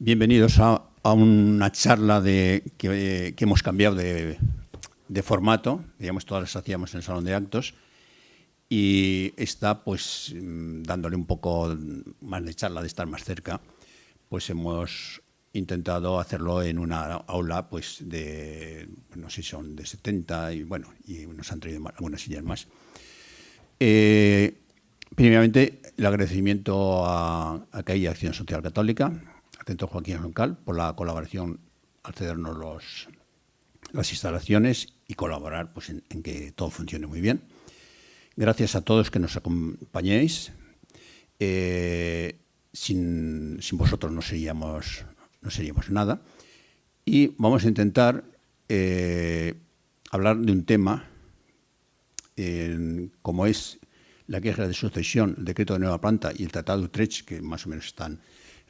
Bienvenidos a una charla que hemos cambiado de formato. Digamos, todas las hacíamos en el salón de actos y está, pues, dándole un poco más de charla, de estar más cerca, pues hemos intentado hacerlo en una aula, pues, no sé si son de 70 y, bueno, y nos han traído algunas sillas más. Primeramente, el agradecimiento a CAI, Acción Social Católica, atento Joaquín Roncal, por la colaboración al cedernos las instalaciones y colaborar, pues, en que todo funcione muy bien. Gracias a todos que nos acompañéis. Sin vosotros no seríamos nada. Y vamos a intentar hablar de un tema como es la queja de sucesión, el decreto de nueva planta y el Tratado de Utrecht, que más o menos están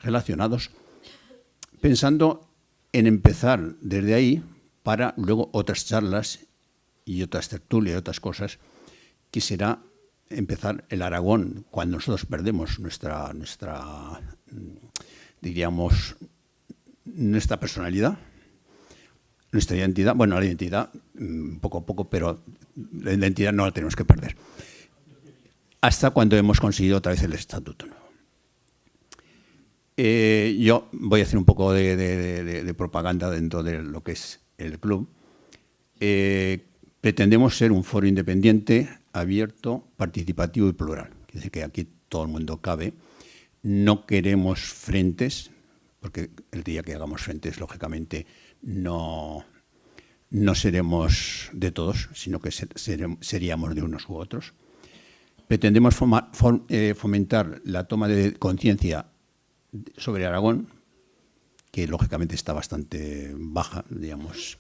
relacionados, pensando en empezar desde ahí para luego otras charlas y otras tertulias y otras cosas, que será empezar el Aragón cuando nosotros perdemos nuestra personalidad, nuestra identidad. Bueno, la identidad poco a poco, pero la identidad no la tenemos que perder. Hasta cuando hemos conseguido otra vez el estatuto nuevo. Yo voy a hacer un poco de propaganda dentro de lo que es el club. Pretendemos ser un foro independiente, abierto, participativo y plural. Quiere decir que aquí todo el mundo cabe. No queremos frentes, porque el día que hagamos frentes, lógicamente, no seremos de todos, sino que seríamos de unos u otros. Pretendemos fomentar la toma de conciencia sobre Aragón, que lógicamente está bastante baja, digamos.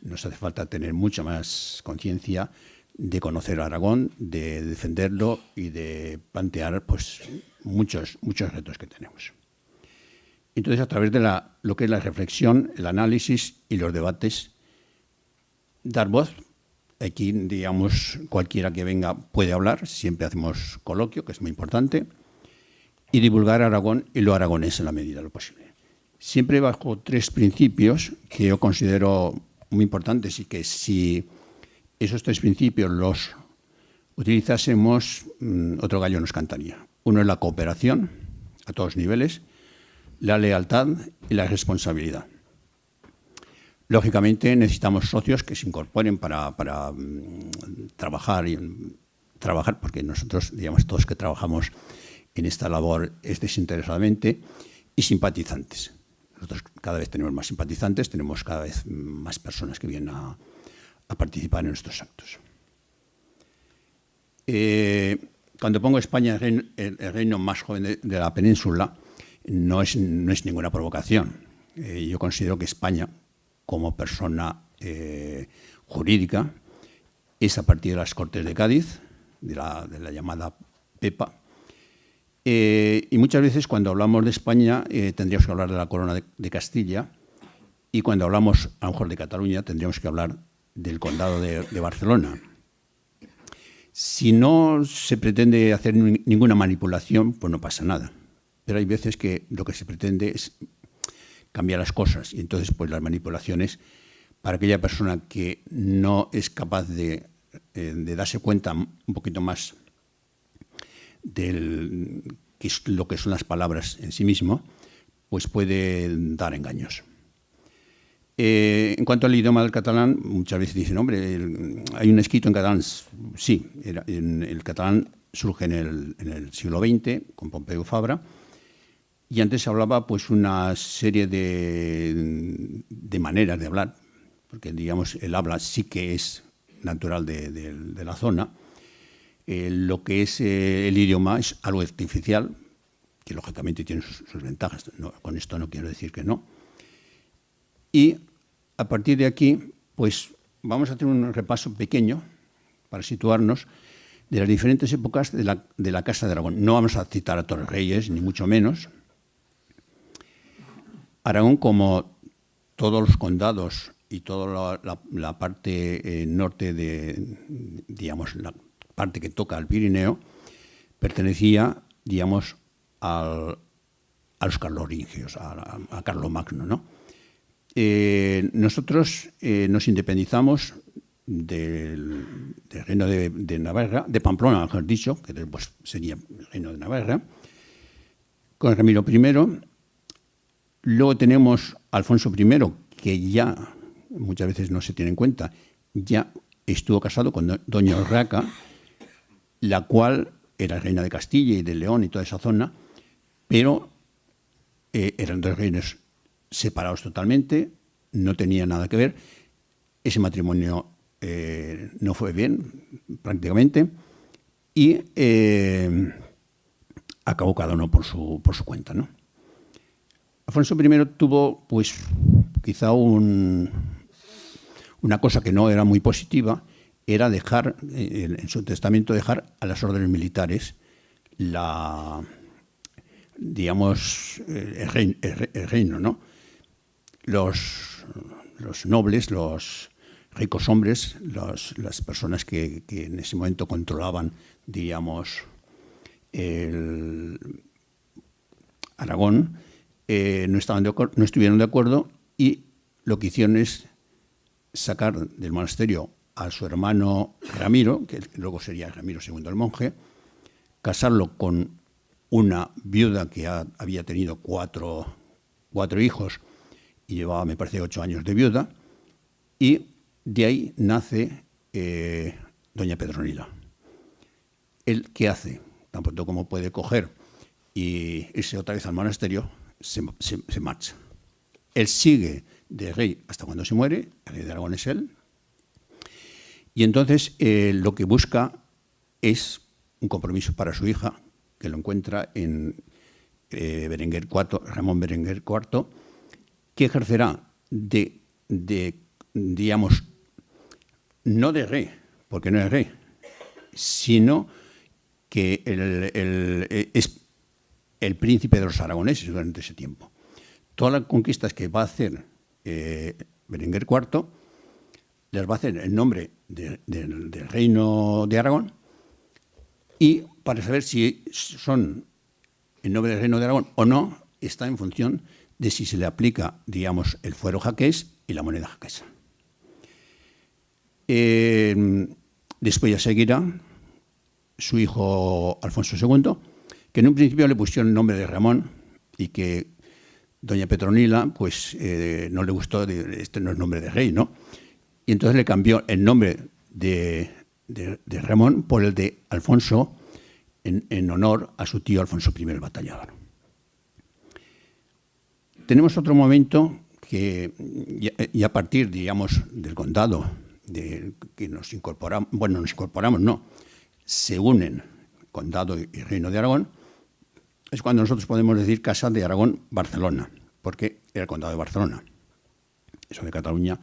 Nos hace falta tener mucha más conciencia de conocer Aragón, de defenderlo y de plantear, pues, muchos retos que tenemos. Entonces, a través de lo que es la reflexión, el análisis y los debates, dar voz. Aquí, digamos, cualquiera que venga puede hablar, siempre hacemos coloquio, que es muy importante, y divulgar Aragón y lo aragonés en la medida de lo posible. Siempre bajo 3 principios que yo considero muy importantes y que si esos 3 principios los utilizásemos, otro gallo nos cantaría. Uno es la cooperación a todos niveles, la lealtad y la responsabilidad. Lógicamente necesitamos socios que se incorporen para trabajar, porque nosotros, digamos, todos que trabajamos en esta labor es desinteresadamente, y simpatizantes. Nosotros cada vez tenemos más simpatizantes, tenemos cada vez más personas que vienen a participar en nuestros actos. Cuando pongo España el reino más joven de la península, no es ninguna provocación. Yo considero que España, como persona jurídica, es a partir de las Cortes de Cádiz, de la llamada PEPA. Y muchas veces cuando hablamos de España tendríamos que hablar de la corona de Castilla, y cuando hablamos a lo mejor de Cataluña tendríamos que hablar del condado de Barcelona. Si no se pretende hacer ninguna manipulación, pues no pasa nada. Pero hay veces que lo que se pretende es cambiar las cosas, y entonces, pues, las manipulaciones, para aquella persona que no es capaz de darse cuenta un poquito más de lo que son las palabras en sí mismo, pues puede dar engaños. En cuanto al idioma del catalán, muchas veces dicen, hombre, hay un escrito en catalán. Sí, el catalán surge en el siglo XX con Pompeu Fabra, y antes se hablaba, pues, una serie de maneras de hablar, porque, digamos, el habla sí que es natural de la zona. Lo que es el idioma es algo artificial, que lógicamente tiene sus ventajas. No, con esto no quiero decir que no. Y a partir de aquí, pues, vamos a hacer un repaso pequeño para situarnos de las diferentes épocas de la Casa de Aragón. No vamos a citar a Torres Reyes, ni mucho menos. Aragón, como todos los condados y toda la parte norte digamos, la parte que toca al Pirineo, pertenecía, digamos, al a los carlovingios, a Carlomagno, ¿no? Nosotros nos independizamos del reino de Navarra, de Pamplona, mejor dicho, que después sería el reino de Navarra, con Ramiro I. Luego tenemos Alfonso I, que ya muchas veces no se tiene en cuenta, ya estuvo casado con doña Urraca, la cual era reina de Castilla y de León y toda esa zona, pero eran dos reinos separados totalmente, no tenía nada que ver. Ese matrimonio no fue bien, prácticamente, y acabó cada uno por su cuenta, ¿no? Alfonso I tuvo, pues, quizá una cosa que no era muy positiva, era dejar, en su testamento, dejar a las órdenes militares el reino, ¿no? Los nobles, los ricos hombres, las personas que en ese momento controlaban, digamos, el Aragón, no estuvieron de acuerdo, y lo que hicieron es sacar del monasterio a su hermano Ramiro, que luego sería Ramiro II el monje, casarlo con una viuda que había tenido cuatro hijos y llevaba, me parece, 8 años de viuda, y de ahí nace doña Petronila. ¿Él qué hace? Tan pronto como puede coger y irse otra vez al monasterio, se marcha. Él sigue de rey hasta cuando se muere, el rey de Aragón es él, y entonces lo que busca es un compromiso para su hija, que lo encuentra en Berenguer IV, Ramón Berenguer IV, que ejercerá digamos, no de rey, porque no es rey, sino que es el príncipe de los aragoneses durante ese tiempo. Todas las conquistas que va a hacer Berenguer IV las va a hacer en nombre del reino de Aragón, y para saber si son en nombre del reino de Aragón o no, está en función de si se le aplica, digamos, el fuero jaqués y la moneda jaquesa. Después ya seguirá su hijo Alfonso II, que en un principio le pusieron el nombre de Ramón, y que doña Petronila pues no le gustó, este no es nombre de rey, ¿no? Y entonces le cambió el nombre de Ramón por el de Alfonso, en honor a su tío Alfonso I el Batallador. Tenemos otro momento que, y a partir, digamos, del condado, que nos incorporamos, se unen condado y reino de Aragón, es cuando nosotros podemos decir Casa de Aragón-Barcelona, porque era el condado de Barcelona. Eso de Cataluña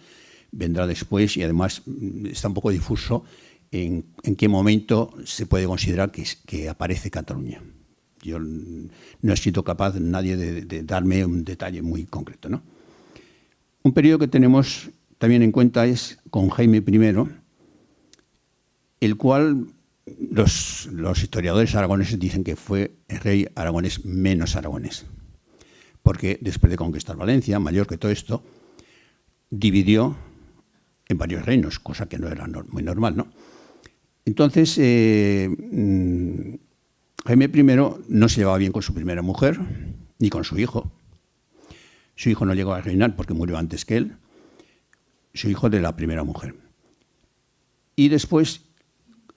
vendrá después, y además está un poco difuso en qué momento se puede considerar que aparece Cataluña. Yo no he sido capaz, nadie, de darme un detalle muy concreto, ¿no? Un periodo que tenemos también en cuenta es con Jaime I, el cual los historiadores aragoneses dicen que fue el rey aragonés menos aragonés, porque después de conquistar Valencia, Mallorca y todo esto, dividió en varios reinos, cosa que no era muy normal, ¿no? Entonces, Jaime I no se llevaba bien con su primera mujer, ni con su hijo. Su hijo no llegó a reinar porque murió antes que él, su hijo de la primera mujer. Y después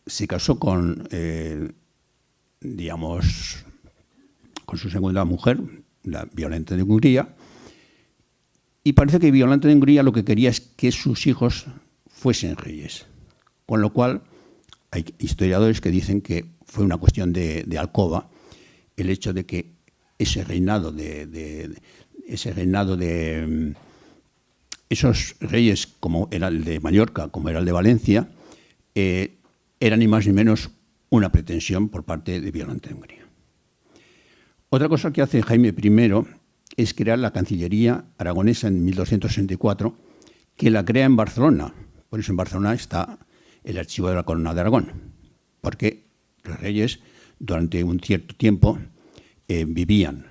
se casó con su segunda mujer, la Violante de Hungría, y parece que Violante de Hungría lo que quería es que sus hijos fuesen reyes, con lo cual hay historiadores que dicen que fue una cuestión de alcoba el hecho de que ese reinado de esos reyes, como era el de Mallorca, como era el de Valencia, era ni más ni menos una pretensión por parte de Violante de Hungría. Otra cosa que hace Jaime I es crear la Cancillería aragonesa en 1264, que la crea en Barcelona. Por eso en Barcelona está el archivo de la Corona de Aragón, porque los reyes durante un cierto tiempo vivían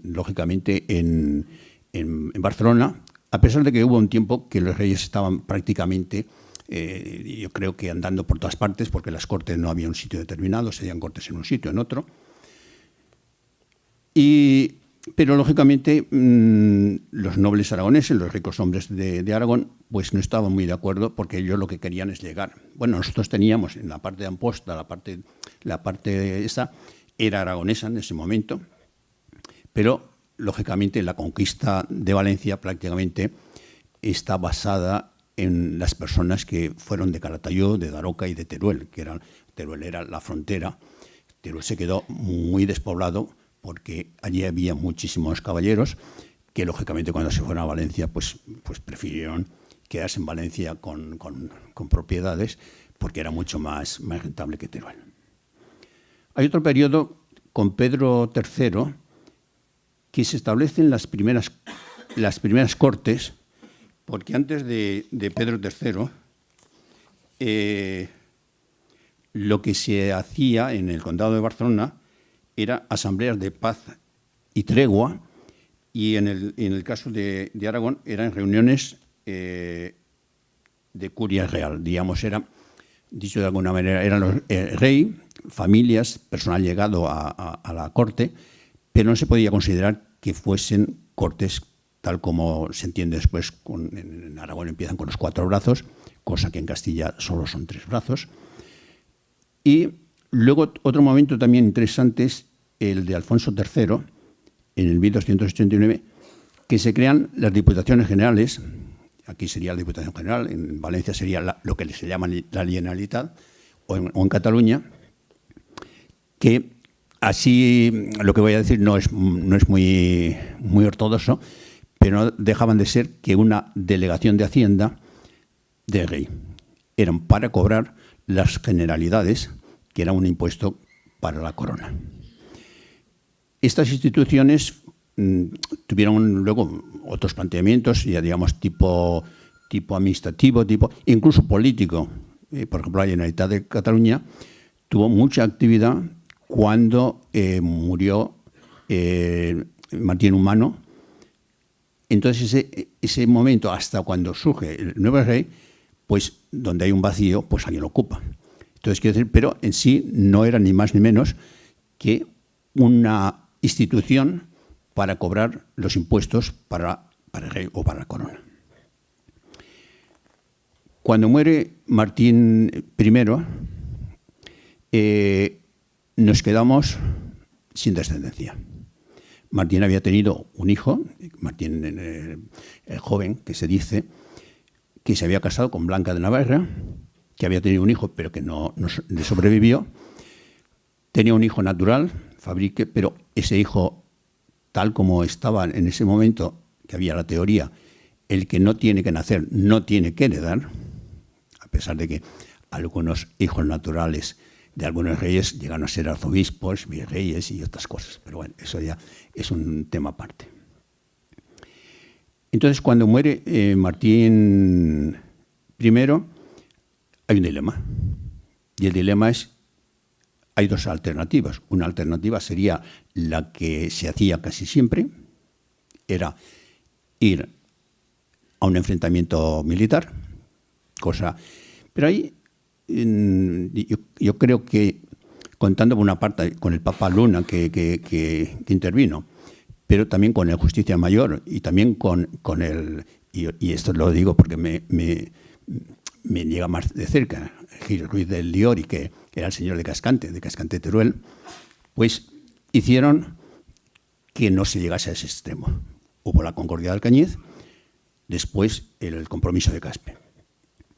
lógicamente, en Barcelona, a pesar de que hubo un tiempo que los reyes estaban prácticamente, yo creo que andando por todas partes, porque las cortes no había un sitio determinado, se hacían cortes en un sitio, en otro. Pero, lógicamente, los nobles aragoneses, los ricos hombres de Aragón, pues no estaban muy de acuerdo, porque ellos lo que querían es llegar. Bueno, nosotros teníamos en la parte de Amposta, la parte esa era aragonesa en ese momento, pero, lógicamente, la conquista de Valencia prácticamente está basada en las personas que fueron de Calatayud, de Daroca y de Teruel, Teruel era la frontera. Teruel se quedó muy despoblado, porque allí había muchísimos caballeros que, lógicamente, cuando se fueron a Valencia, pues prefirieron quedarse en Valencia con propiedades, porque era mucho más rentable que Teruel. Hay otro periodo con Pedro III que se establecen las primeras cortes, porque antes de Pedro III lo que se hacía en el condado de Barcelona era asambleas de paz y tregua, y en el caso de Aragón eran reuniones de curia real, digamos, dicho de alguna manera, eran el rey, familias, personal llegado a la corte, pero no se podía considerar que fuesen cortes tal como se entiende después. En Aragón empiezan con los 4 brazos, cosa que en Castilla solo son 3 brazos. Y luego, otro momento también interesante es el de Alfonso III, en el 1289, que se crean las Diputaciones Generales. Aquí sería la Diputación General, en Valencia sería lo que se llama la Generalitat, o en Cataluña, que así, lo que voy a decir no es muy ortodoxo, pero no dejaban de ser que una delegación de Hacienda del rey. Eran para cobrar las generalidades, que era un impuesto para la corona. Estas instituciones tuvieron luego otros planteamientos, ya digamos, tipo administrativo, incluso político. Por ejemplo, la Generalitat de Cataluña tuvo mucha actividad cuando murió Martín Humano. Entonces, ese momento, hasta cuando surge el nuevo rey, pues donde hay un vacío, pues alguien lo ocupa. Entonces, quiero decir, pero en sí no era ni más ni menos que una institución para cobrar los impuestos para el rey o para la corona. Cuando muere Martín I, nos quedamos sin descendencia. Martín había tenido un hijo, Martín el joven, que se dice, que se había casado con Blanca de Navarra, que había tenido un hijo, pero que no le sobrevivió. Tenía un hijo natural, Fabrique, pero ese hijo, tal como estaba en ese momento, que había la teoría, el que no tiene que nacer no tiene que heredar, a pesar de que algunos hijos naturales de algunos reyes llegan a ser arzobispos, virreyes y otras cosas. Pero bueno, eso ya es un tema aparte. Entonces, cuando muere Martín I, hay un dilema. Y el dilema es, hay 2 alternativas. Una alternativa sería la que se hacía casi siempre, era ir a un enfrentamiento militar, pero ahí yo creo que, contando por una parte con el Papa Luna que intervino, pero también con el Justicia Mayor y también con el, y esto lo digo porque me llega más de cerca, Gil Ruiz del Liori, que era el señor de Cascante Teruel, pues hicieron que no se llegase a ese extremo. Hubo la Concordia de Alcañiz, después el compromiso de Caspe.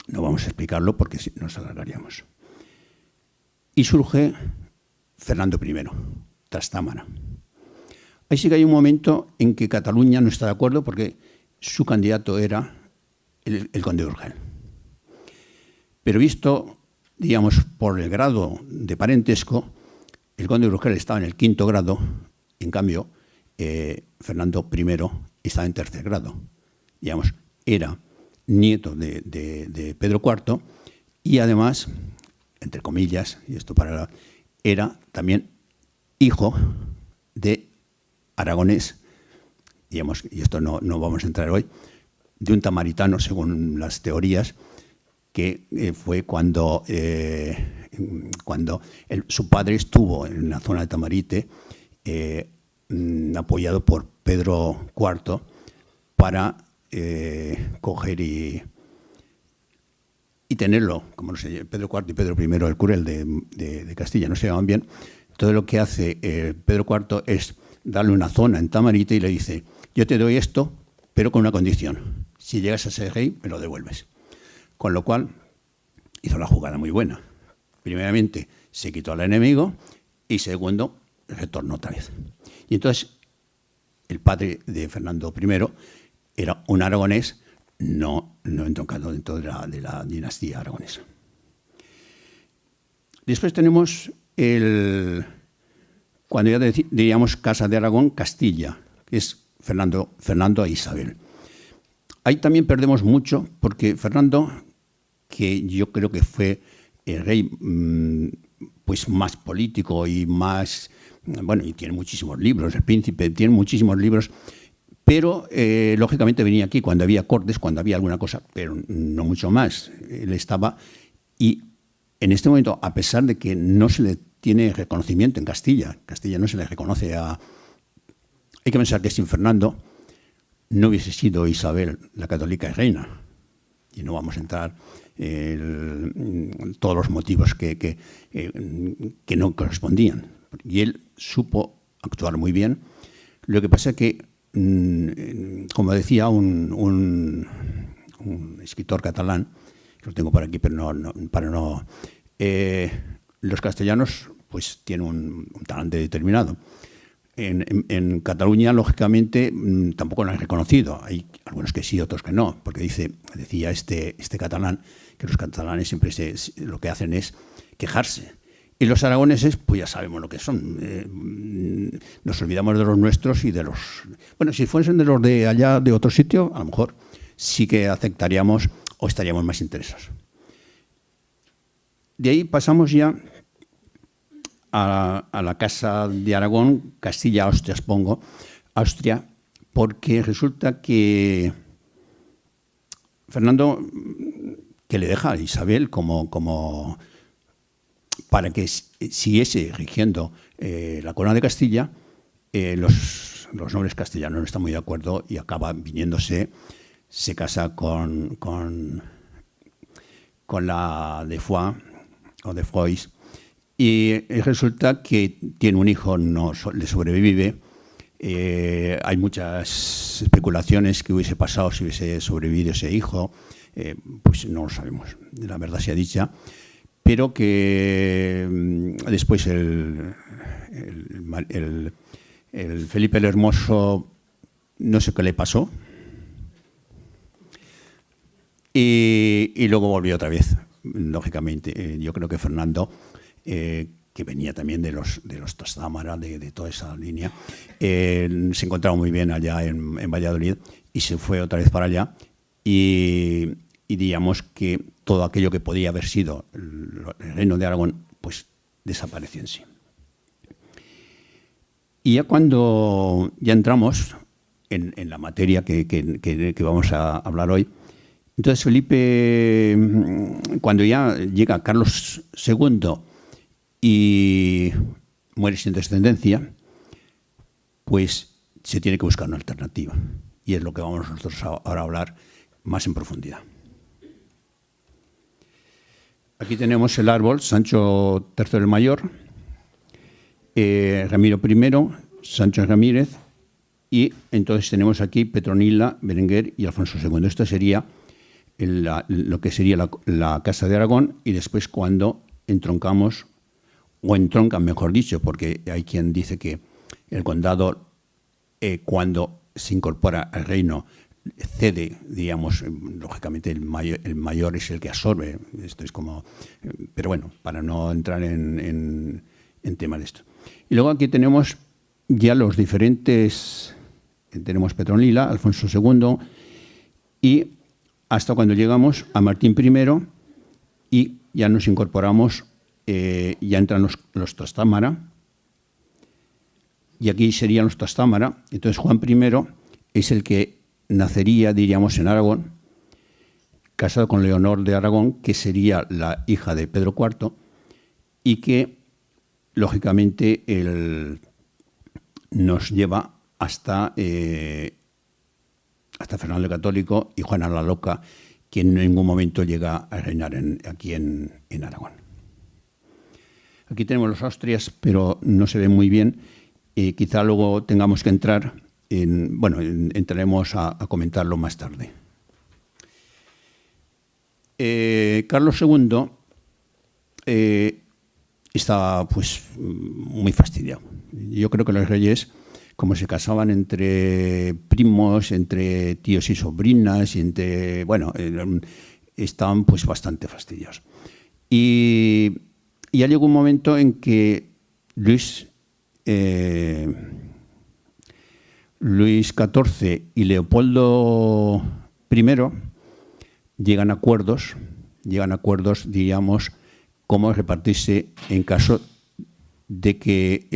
No vamos a explicarlo porque nos alargaríamos. Y surge Fernando I, Trastámara. Ahí sí que hay un momento en que Cataluña no está de acuerdo porque su candidato era el conde de Urgel. Pero visto, digamos, por el grado de parentesco, el conde de Urgel estaba en el 5º grado, en cambio, Fernando I estaba en 3er grado. Digamos, era nieto de Pedro IV y además, entre comillas, y esto era también hijo de aragonés, digamos, y esto no vamos a entrar hoy, de un tamaritano, según las teorías, que fue cuando su padre estuvo en la zona de Tamarite, apoyado por Pedro IV, para coger y tenerlo, como no sé, Pedro IV y Pedro I, el Curel de Castilla, no se llaman bien. Todo lo que hace Pedro IV es darle una zona en Tamarite y le dice: yo te doy esto, pero con una condición: si llegas a ser rey, me lo devuelves. Con lo cual, hizo la jugada muy buena. Primeramente, se quitó al enemigo y segundo, retornó otra vez. Y entonces, el padre de Fernando I era un aragonés, no entroncado dentro de la dinastía aragonesa. Después tenemos cuando ya diríamos Casa de Aragón, Castilla, que es Fernando e Isabel. Ahí también perdemos mucho porque Fernando, que yo creo que fue el rey pues más político y más, bueno, y tiene muchísimos libros, el príncipe tiene muchísimos libros, pero lógicamente venía aquí cuando había cortes, cuando había alguna cosa, pero no mucho más. Él estaba, y en este momento, a pesar de que no se le tiene reconocimiento en Castilla no se le reconoce hay que pensar que sin Fernando no hubiese sido Isabel la católica y reina, y no vamos a entrar todos los motivos que no correspondían. Y él supo actuar muy bien. Lo que pasa es que, como decía un escritor catalán, que lo tengo por aquí, pero los castellanos pues tienen un talante determinado. En Cataluña, lógicamente, tampoco lo han reconocido. Hay algunos que sí, otros que no, porque decía este catalán que los catalanes siempre lo que hacen es quejarse. Y los aragoneses, pues ya sabemos lo que son. Nos olvidamos de los nuestros y de los... Bueno, si fuesen de los de allá, de otro sitio, a lo mejor sí que aceptaríamos o estaríamos más interesados. De ahí pasamos ya a la Casa de Aragón, Castilla-Austria, supongo, Austria, porque resulta que Fernando, que le deja a Isabel como para que siguiese rigiendo la corona de Castilla, los nobles castellanos no están muy de acuerdo y acaba viniéndose, se casa con la de Foix o de Foix, y resulta que tiene un hijo, no le sobrevive. Hay muchas especulaciones que hubiese pasado si hubiese sobrevivido ese hijo, pues no lo sabemos, la verdad sea dicha, pero que después el Felipe el Hermoso, no sé qué le pasó, y luego volvió otra vez, lógicamente. Yo creo que Fernando, que venía también de los Trastámara, de toda esa línea, se encontraba muy bien allá en Valladolid y se fue otra vez para allá, y diríamos que todo aquello que podía haber sido el reino de Aragón pues desapareció en sí. Y ya cuando ya entramos en la materia que vamos a hablar hoy, entonces Felipe, cuando ya llega Carlos II y muere sin descendencia, pues se tiene que buscar una alternativa. Y es lo que vamos nosotros ahora a hablar más en profundidad. Aquí tenemos el árbol: Sancho III el Mayor, Ramiro I, Sancho Ramírez, y entonces tenemos aquí Petronila, Berenguer y Alfonso II. Esto sería lo que sería la Casa de Aragón, y después cuando entroncamos, o entroncan mejor dicho, porque hay quien dice que el condado, cuando se incorpora al reino, cede, digamos, lógicamente el mayor es el que absorbe. Esto es como, pero bueno, para no entrar en tema de esto. Y luego aquí tenemos ya los diferentes, tenemos Petronila, Alfonso II, y hasta cuando llegamos a Martín I, y ya nos incorporamos, ya entran los Trastámara, y aquí serían los Trastámara. Entonces Juan I es el que nacería, diríamos, en Aragón, casado con Leonor de Aragón, que sería la hija de Pedro IV, y que, lógicamente, nos lleva hasta Fernando el Católico y Juana la Loca, que en ningún momento llega a reinar aquí en Aragón. Aquí tenemos los Austrias, pero no se ve muy bien. Quizá luego tengamos que entrar entraremos a comentarlo más tarde. Carlos II estaba pues muy fastidiado. Yo creo que los reyes, como se casaban entre primos, entre tíos y sobrinas, estaban pues bastante fastidiados. Y ya llegó un momento en que Luis XIV y Leopoldo I llegan a acuerdos, diríamos, cómo repartirse en caso de que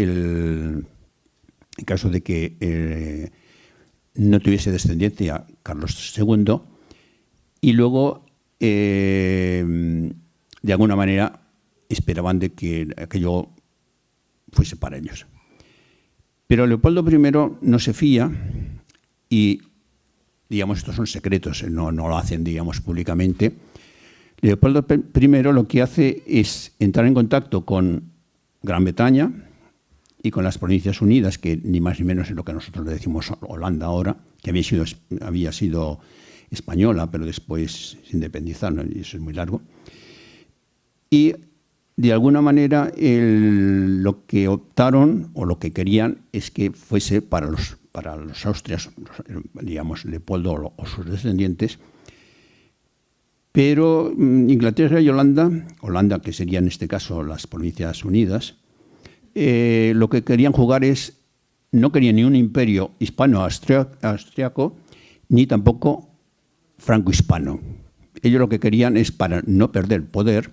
no tuviese descendencia Carlos II, y luego de alguna manera esperaban de que aquello fuese para ellos. Pero Leopoldo I no se fía y, digamos, estos son secretos, no lo hacen, digamos, públicamente. Leopoldo I lo que hace es entrar en contacto con Gran Bretaña y con las Provincias Unidas, que ni más ni menos es lo que nosotros le decimos Holanda ahora, que había sido española, pero después se independizaron, y eso es muy largo. Y de alguna manera lo que optaron o lo que querían es que fuese para los austrias, digamos, Leopoldo o sus descendientes. Pero Inglaterra y Holanda, que serían en este caso las Provincias Unidas, lo que querían jugar no querían ni un imperio hispano-austriaco, ni tampoco franco-hispano. Ellos lo que querían es, para no perder poder,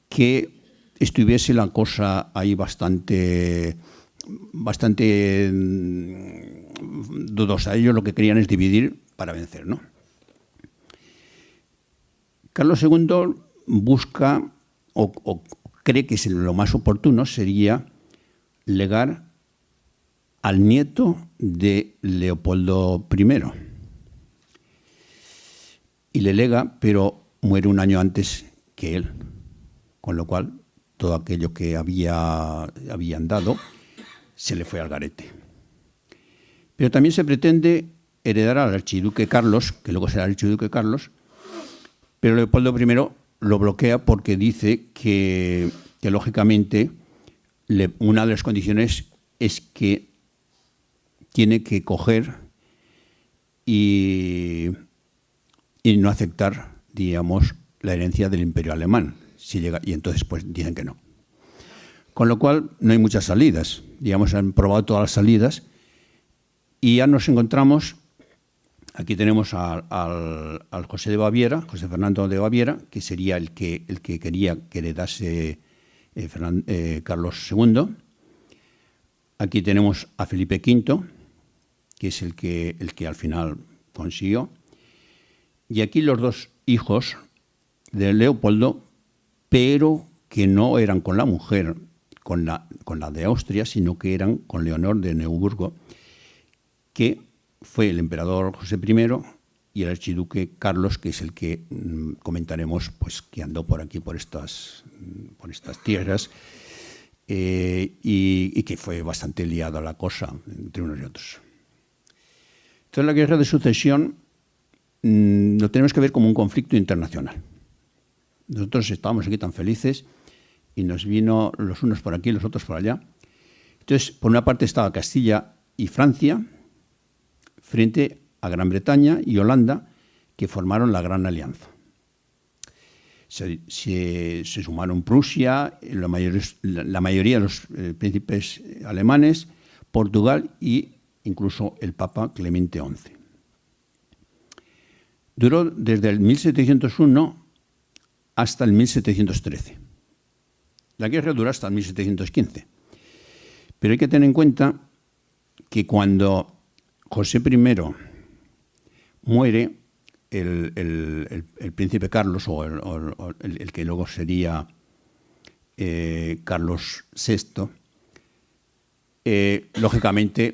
que estuviese la cosa ahí bastante dudosa. Ellos lo que querían es dividir para vencer, ¿no? Carlos II busca o cree que lo más oportuno sería legar al nieto de Leopoldo I. Y le lega, pero muere un año antes que él, con lo cual todo aquello que habían dado se le fue al garete. Pero también se pretende heredar al archiduque Carlos, que luego será el archiduque Carlos, pero Leopoldo I lo bloquea porque dice que lógicamente, una de las condiciones es que tiene que coger y no aceptar, digamos, la herencia del Imperio Alemán. Y entonces pues dicen que no. Con lo cual no hay muchas salidas. Digamos, han probado todas las salidas y ya nos encontramos. Aquí tenemos al José de Baviera, José Fernando de Baviera, que sería el que quería que heredase Carlos II. Aquí tenemos a Felipe V, que es el que al final consiguió. Y aquí los dos hijos de Leopoldo, pero que no eran con la mujer, con la de Austria, sino que eran con Leonor de Neuburgo, que fue el emperador José I, y el archiduque Carlos, que es el que comentaremos, pues, que andó por aquí, por estas tierras, y que fue bastante liada la cosa entre unos y otros. Entonces, la guerra de sucesión lo tenemos que ver como un conflicto internacional. Nosotros estábamos aquí tan felices y nos vino los unos por aquí, los otros por allá. Entonces, por una parte estaba Castilla y Francia frente a Gran Bretaña y Holanda, que formaron la Gran Alianza. Se sumaron Prusia, la mayoría de los príncipes alemanes, Portugal e incluso el Papa Clemente XI. Duró desde el 1701 hasta el 1713. La guerra duró hasta el 1715. Pero hay que tener en cuenta que cuando José I muere, el príncipe Carlos, o el que luego sería Carlos VI, lógicamente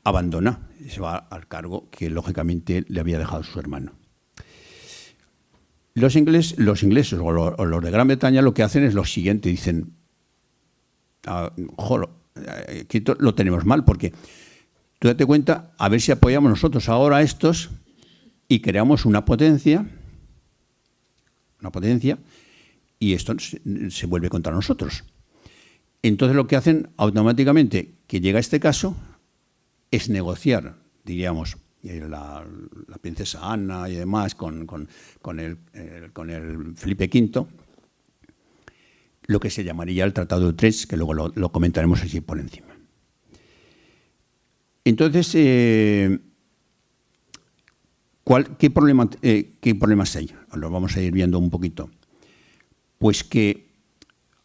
abandona, se va al cargo que lógicamente le había dejado su hermano. Los ingleses o los de Gran Bretaña lo que hacen es lo siguiente, dicen, aquí lo tenemos mal, porque tú date cuenta, a ver si apoyamos nosotros ahora a estos y creamos una potencia, y esto se vuelve contra nosotros. Entonces lo que hacen automáticamente, que llega este caso, es negociar, diríamos, la princesa Ana y demás con el Felipe V, lo que se llamaría el Tratado de Utrecht, que luego lo comentaremos así por encima. Entonces, ¿qué problemas hay? Lo vamos a ir viendo un poquito. Pues que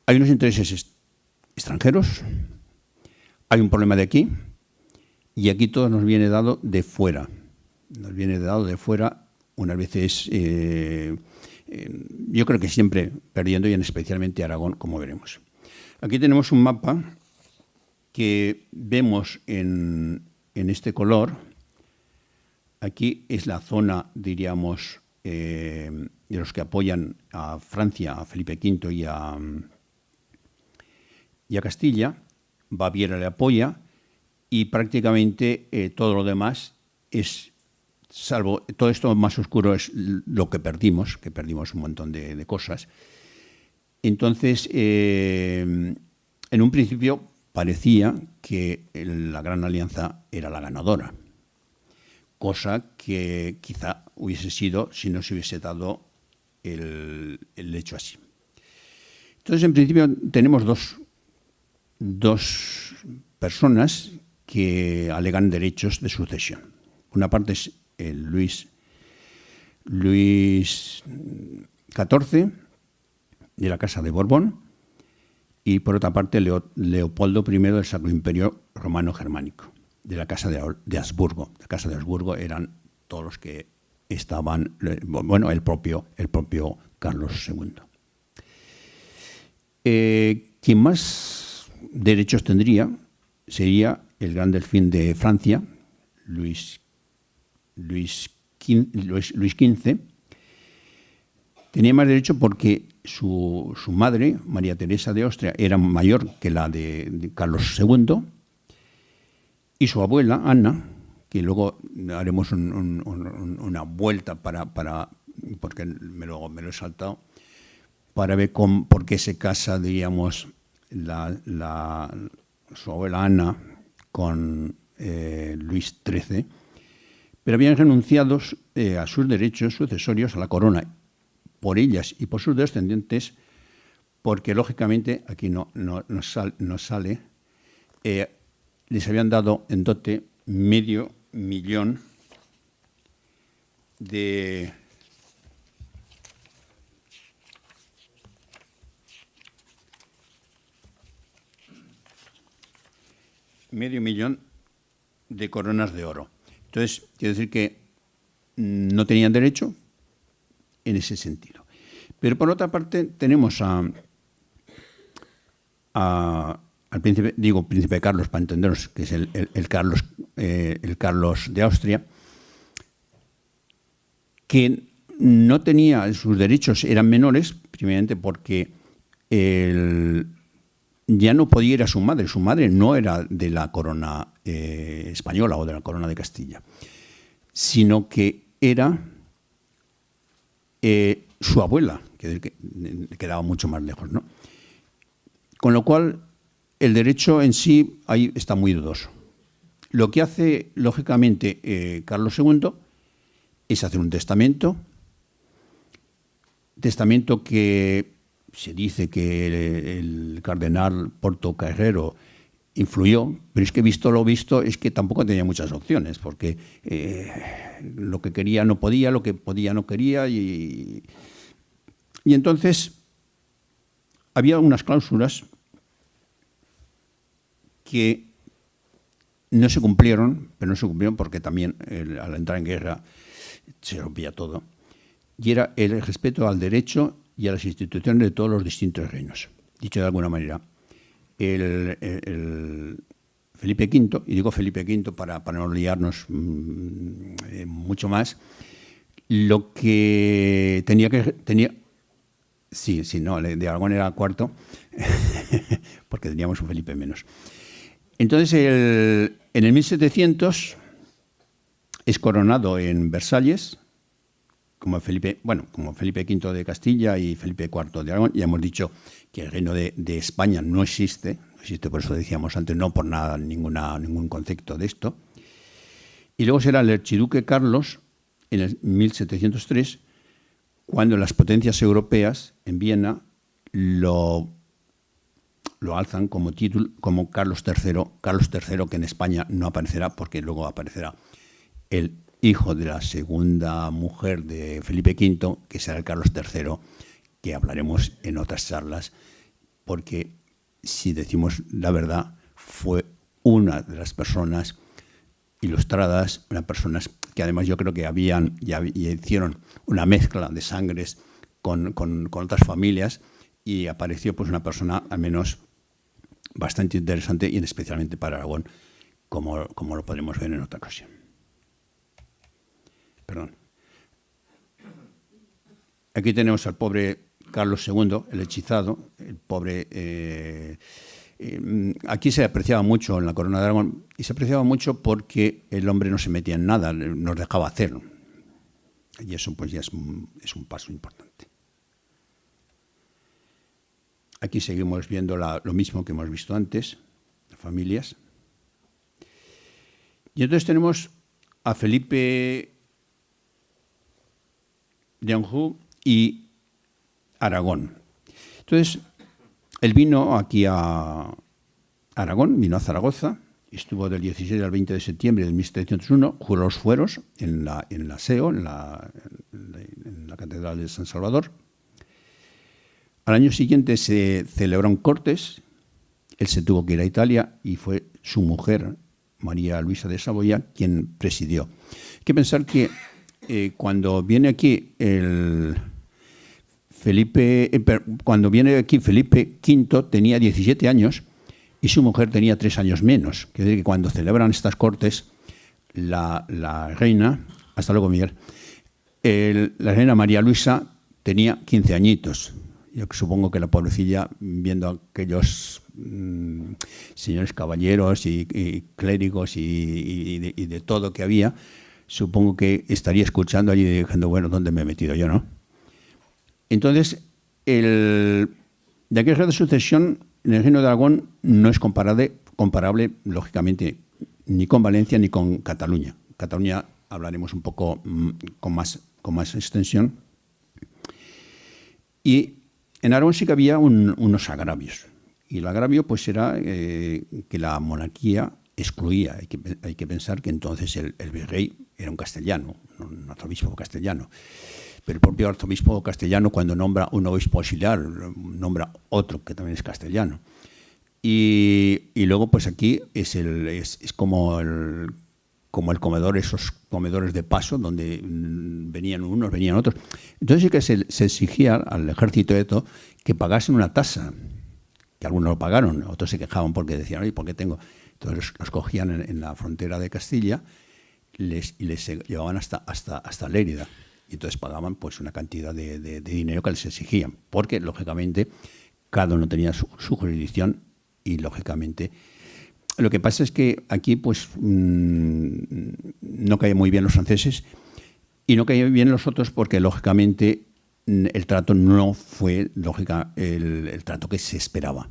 hay unos intereses extranjeros, hay un problema de aquí, y aquí todo nos viene dado de fuera. Nos viene dado de fuera, unas veces, yo creo que siempre perdiendo, y especialmente Aragón, como veremos. Aquí tenemos un mapa que vemos en este color. Aquí es la zona, diríamos, de los que apoyan a Francia, a Felipe V y a Castilla. Baviera le apoya, y prácticamente todo lo demás es, salvo todo esto más oscuro, es lo que perdimos un montón de cosas. Entonces, en un principio parecía que la Gran Alianza era la ganadora, cosa que quizá hubiese sido si no se hubiese dado el hecho así. Entonces, en principio, tenemos dos personas que alegan derechos de sucesión. Una parte es Luis XIV, de la Casa de Borbón, y por otra parte Leopoldo I del Sacro Imperio Romano Germánico, de la Casa de Habsburgo. La Casa de Habsburgo eran todos los que estaban, bueno, el propio Carlos II. Quien más derechos tendría sería el gran delfín de Francia, Luis XV. Tenía más derecho porque su madre, María Teresa de Austria, era mayor que la de Carlos II, y su abuela, Ana, que luego haremos una vuelta porque me lo he saltado, para ver por qué se casa, diríamos, su abuela Ana con Luis XIII, pero habían renunciado a sus derechos sucesorios a la corona, por ellas y por sus descendientes, porque lógicamente aquí no sale, les habían dado en dote $500,000 de coronas de oro. Entonces, quiere decir que no tenían derecho en ese sentido. Pero por otra parte tenemos al príncipe Carlos, para entendernos, que es el Carlos de Austria, que no tenía, sus derechos eran menores, primeramente porque ya no podía ir a su madre no era de la corona española o de la corona de Castilla, sino que era su abuela, que quedaba mucho más lejos, ¿no? Con lo cual, el derecho en sí ahí está muy dudoso. Lo que hace, lógicamente, Carlos II es hacer un testamento que se dice que el cardenal Portocarrero influyó, pero es que visto lo visto es que tampoco tenía muchas opciones, porque lo que quería no podía, lo que podía no quería, y entonces había unas cláusulas que no se cumplieron, pero no se cumplieron porque también al entrar en guerra se rompía todo, y era el respeto al derecho y a las instituciones de todos los distintos reinos. Dicho de alguna manera, el Felipe V, y digo Felipe V para no liarnos mucho más, lo que tenía sí, no, de Aragón era cuarto, porque teníamos un Felipe menos. Entonces, en el 1700 es coronado en Versalles como Felipe V de Castilla y Felipe IV de Aragón. Ya hemos dicho que el reino de España no existe, por eso decíamos antes, no por nada, ningún concepto de esto. Y luego será el archiduque Carlos, en el 1703, cuando las potencias europeas en Viena lo alzan como título, como Carlos III, que en España no aparecerá, porque luego aparecerá el hijo de la segunda mujer de Felipe V, que será el Carlos III, que hablaremos en otras charlas, porque si decimos la verdad, fue una de las personas ilustradas, unas personas que además yo creo que hicieron una mezcla de sangres con otras familias, y apareció pues una persona al menos bastante interesante, y especialmente para Aragón, como lo podremos ver en otra ocasión. Perdón. Aquí tenemos al pobre Carlos II, el hechizado, el pobre. Aquí se apreciaba mucho en la corona de Aragón, y se apreciaba mucho porque el hombre no se metía en nada, nos dejaba hacer. Y eso pues ya es un paso importante. Aquí seguimos viendo lo mismo que hemos visto antes, familias. Y entonces tenemos a Felipe de Anjou y Aragón. Entonces, él vino aquí a Aragón, vino a Zaragoza, estuvo del 16 al 20 de septiembre de 1701, juró los fueros en la SEO, en la Catedral de San Salvador. Al año siguiente se celebraron Cortes, él se tuvo que ir a Italia y fue su mujer, María Luisa de Saboya, quien presidió. Hay que pensar que cuando viene aquí Felipe V tenía 17 años y su mujer tenía 3 años menos. Quiere decir que cuando celebran estas Cortes, la reina, hasta luego Miguel, la reina María Luisa tenía 15 añitos. Yo supongo que la pobrecilla, viendo a aquellos señores caballeros y clérigos y de todo que había, supongo que estaría escuchando allí y diciendo, bueno, ¿dónde me he metido yo, no? Entonces, de aquella de sucesión en el reino de Aragón no es comparable, lógicamente, ni con Valencia ni con Cataluña. Cataluña hablaremos un poco con más extensión. Y en Aragón sí que había unos agravios. Y el agravio pues era que la monarquía excluía. Hay que pensar que entonces el virrey era un castellano, un arzobispo castellano. Pero el propio arzobispo castellano, cuando nombra un obispo auxiliar, nombra otro que también es castellano. Y luego pues aquí es como el comedor, esos comedores de paso, donde venían unos, venían otros. Entonces sí que se exigía al ejército de todo que pagasen una tasa, que algunos lo pagaron, otros se quejaban porque decían, oye, ¿por qué tengo? Entonces los cogían en la frontera de Castilla y les llevaban hasta Lérida. Y entonces pagaban pues una cantidad de dinero que les exigían, porque lógicamente cada uno tenía su jurisdicción y lógicamente lo que pasa es que aquí pues no caían muy bien los franceses y no caían bien los otros porque lógicamente el trato no fue el trato que se esperaba.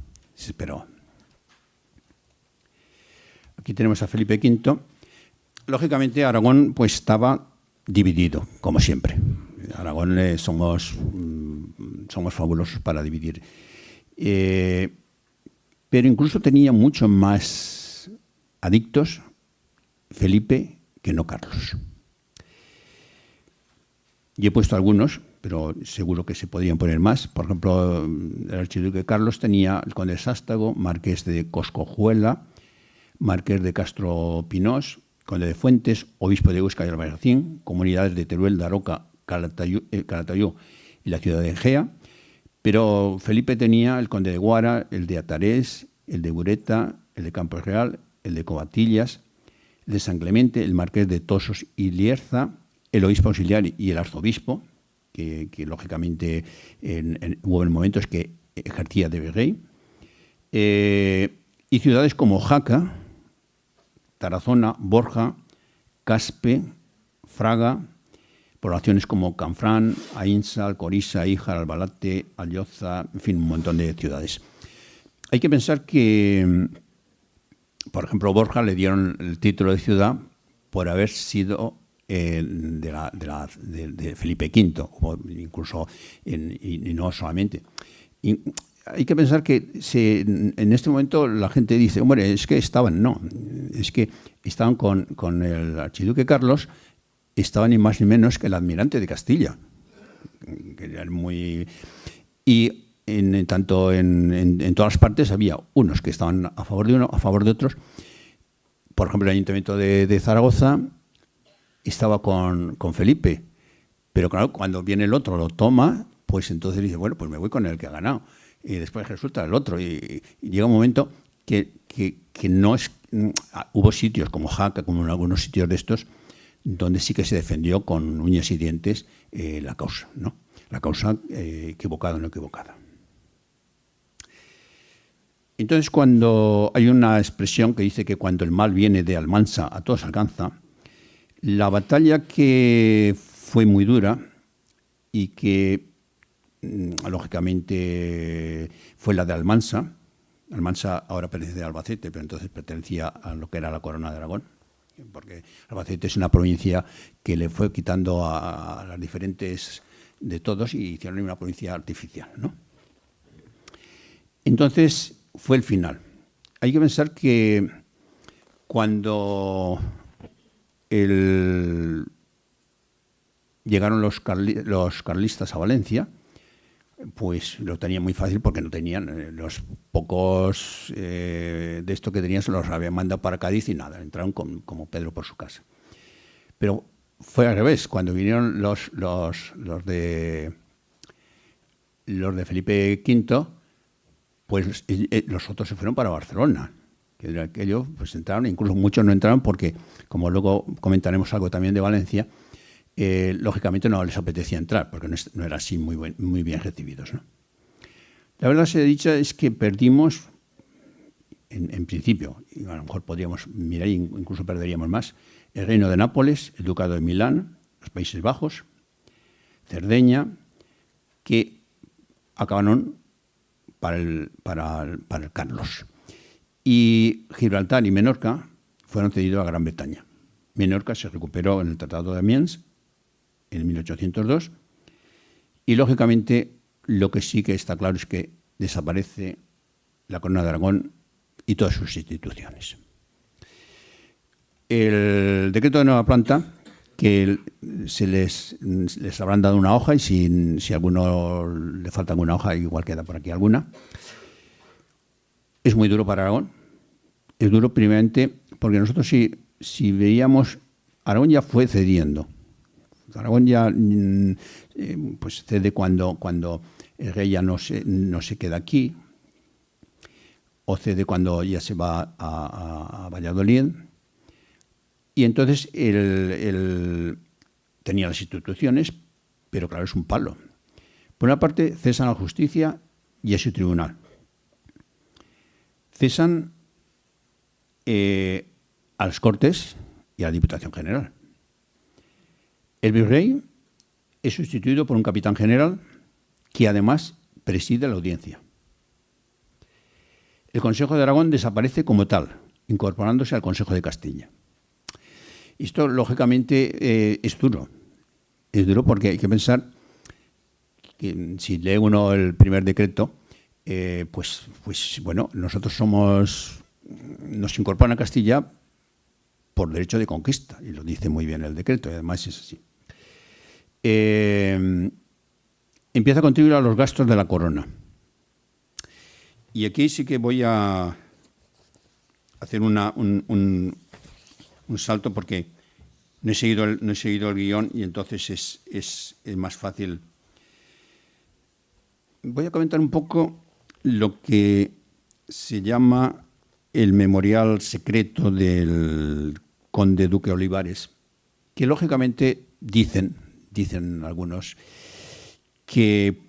Aquí tenemos a Felipe V. Lógicamente Aragón pues estaba dividido, como siempre. Aragón somos fabulosos para dividir. Pero incluso tenía mucho más adictos Felipe que no Carlos. Y he puesto algunos, pero seguro que se podrían poner más. Por ejemplo, el archiduque Carlos tenía el conde de Sástago, marqués de Coscojuela, marqués de Castro Pinós, conde de Fuentes, obispo de Huesca y Albarracín, comunidades de Teruel, Daroca, Calatayud y la ciudad de Egea. Pero Felipe tenía el conde de Guara, el de Atarés, el de Bureta, el de Campos Real, el de Covatillas, el de San Clemente, el marqués de Tosos y Lierza, el obispo auxiliar y el arzobispo, que lógicamente hubo momentos que ejercía de virrey, y ciudades como Jaca, Tarazona, Borja, Caspe, Fraga, poblaciones como Canfrán, Ainsa, Alcoriza, Híjar, Albalate, Alloza, en fin, un montón de ciudades. Hay que pensar que, por ejemplo, Borja le dieron el título de ciudad por haber sido de Felipe V, incluso, y no solamente. Y hay que pensar que en este momento la gente dice, hombre, es que estaban con el archiduque Carlos, estaban ni más ni menos que el almirante de Castilla, que eran muy... Y tanto en todas las partes había unos que estaban a favor de uno, a favor de otros. Por ejemplo, el Ayuntamiento de Zaragoza estaba con Felipe, pero claro, cuando viene el otro, lo toma, pues entonces dice, bueno, pues me voy con el que ha ganado. Y después resulta el otro. Y llega un momento que no es... Hubo sitios como Jaca, como en algunos sitios de estos, donde sí que se defendió con uñas y dientes la causa, ¿no? La causa equivocada o no equivocada. Entonces, cuando hay una expresión que dice que cuando el mal viene de Almansa a todos alcanza, la batalla que fue muy dura y que lógicamente fue la de Almansa. Almansa ahora pertenece a Albacete, pero entonces pertenecía a lo que era la Corona de Aragón, porque Albacete es una provincia que le fue quitando a las diferentes de todos y hicieron una provincia artificial, ¿no? Entonces fue el final. Hay que pensar que cuando llegaron los carlistas a Valencia, pues lo tenían muy fácil porque no tenían los pocos de esto que tenían, se los habían mandado para Cádiz y nada, entraron como Pedro por su casa. Pero fue al revés, cuando vinieron los de Felipe V, pues los otros se fueron para Barcelona. Que era aquello, pues entraron, incluso muchos no entraron porque, como luego comentaremos algo también de Valencia, lógicamente no les apetecía entrar porque no eran así muy bien recibidos, ¿no? La verdad sea dicha es que perdimos, en principio, y a lo mejor podríamos mirar, incluso perderíamos más, el Reino de Nápoles, el Ducado de Milán, los Países Bajos, Cerdeña, que acabaron para el Carlos. Y Gibraltar y Menorca fueron cedidos a Gran Bretaña. Menorca se recuperó en el Tratado de Amiens en 1802 y, lógicamente, lo que sí que está claro es que desaparece la Corona de Aragón y todas sus instituciones. El decreto de nueva planta, que les habrán dado una hoja y si a alguno le falta alguna hoja, igual queda por aquí alguna. Es muy duro para Aragón. Es duro primeramente porque nosotros si veíamos, Aragón ya fue cediendo. Aragón ya pues cede cuando el rey ya no se queda aquí, o cede cuando ya se va a Valladolid. Y entonces él tenía las instituciones, pero claro, es un palo. Por una parte, cesan a la justicia y a su tribunal. Cesan a las Cortes y a la Diputación General. El virrey es sustituido por un capitán general que además preside la audiencia. El Consejo de Aragón desaparece como tal, incorporándose al Consejo de Castilla. Esto, lógicamente, es duro. Es duro porque hay que pensar que si lee uno el primer decreto, pues bueno, nosotros nos incorporan a Castilla por derecho de conquista, y lo dice muy bien el decreto, y además es así. Empieza a contribuir a los gastos de la corona. Y aquí sí que voy a hacer un salto porque no he seguido el guión y entonces es más fácil. Voy a comentar un poco lo que se llama el memorial secreto del conde duque Olivares, que lógicamente dicen algunos que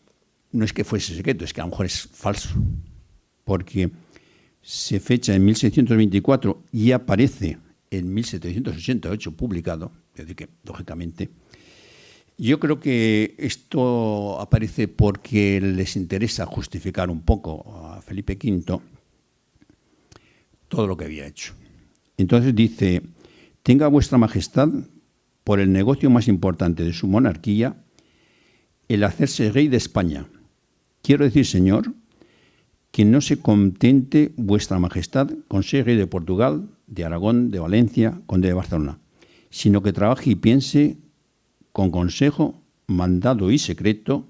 no es que fuese secreto, es que a lo mejor es falso, porque se fecha en 1624 y aparece en 1788 publicado, es decir que lógicamente yo creo que esto aparece porque les interesa justificar un poco a Felipe V todo lo que había hecho. Entonces dice: tenga vuestra majestad por el negocio más importante de su monarquía el hacerse rey de España. Quiero decir, señor, que no se contente vuestra majestad con ser rey de Portugal, de Aragón, de Valencia, conde de Barcelona, sino que trabaje y piense con consejo, mandado y secreto,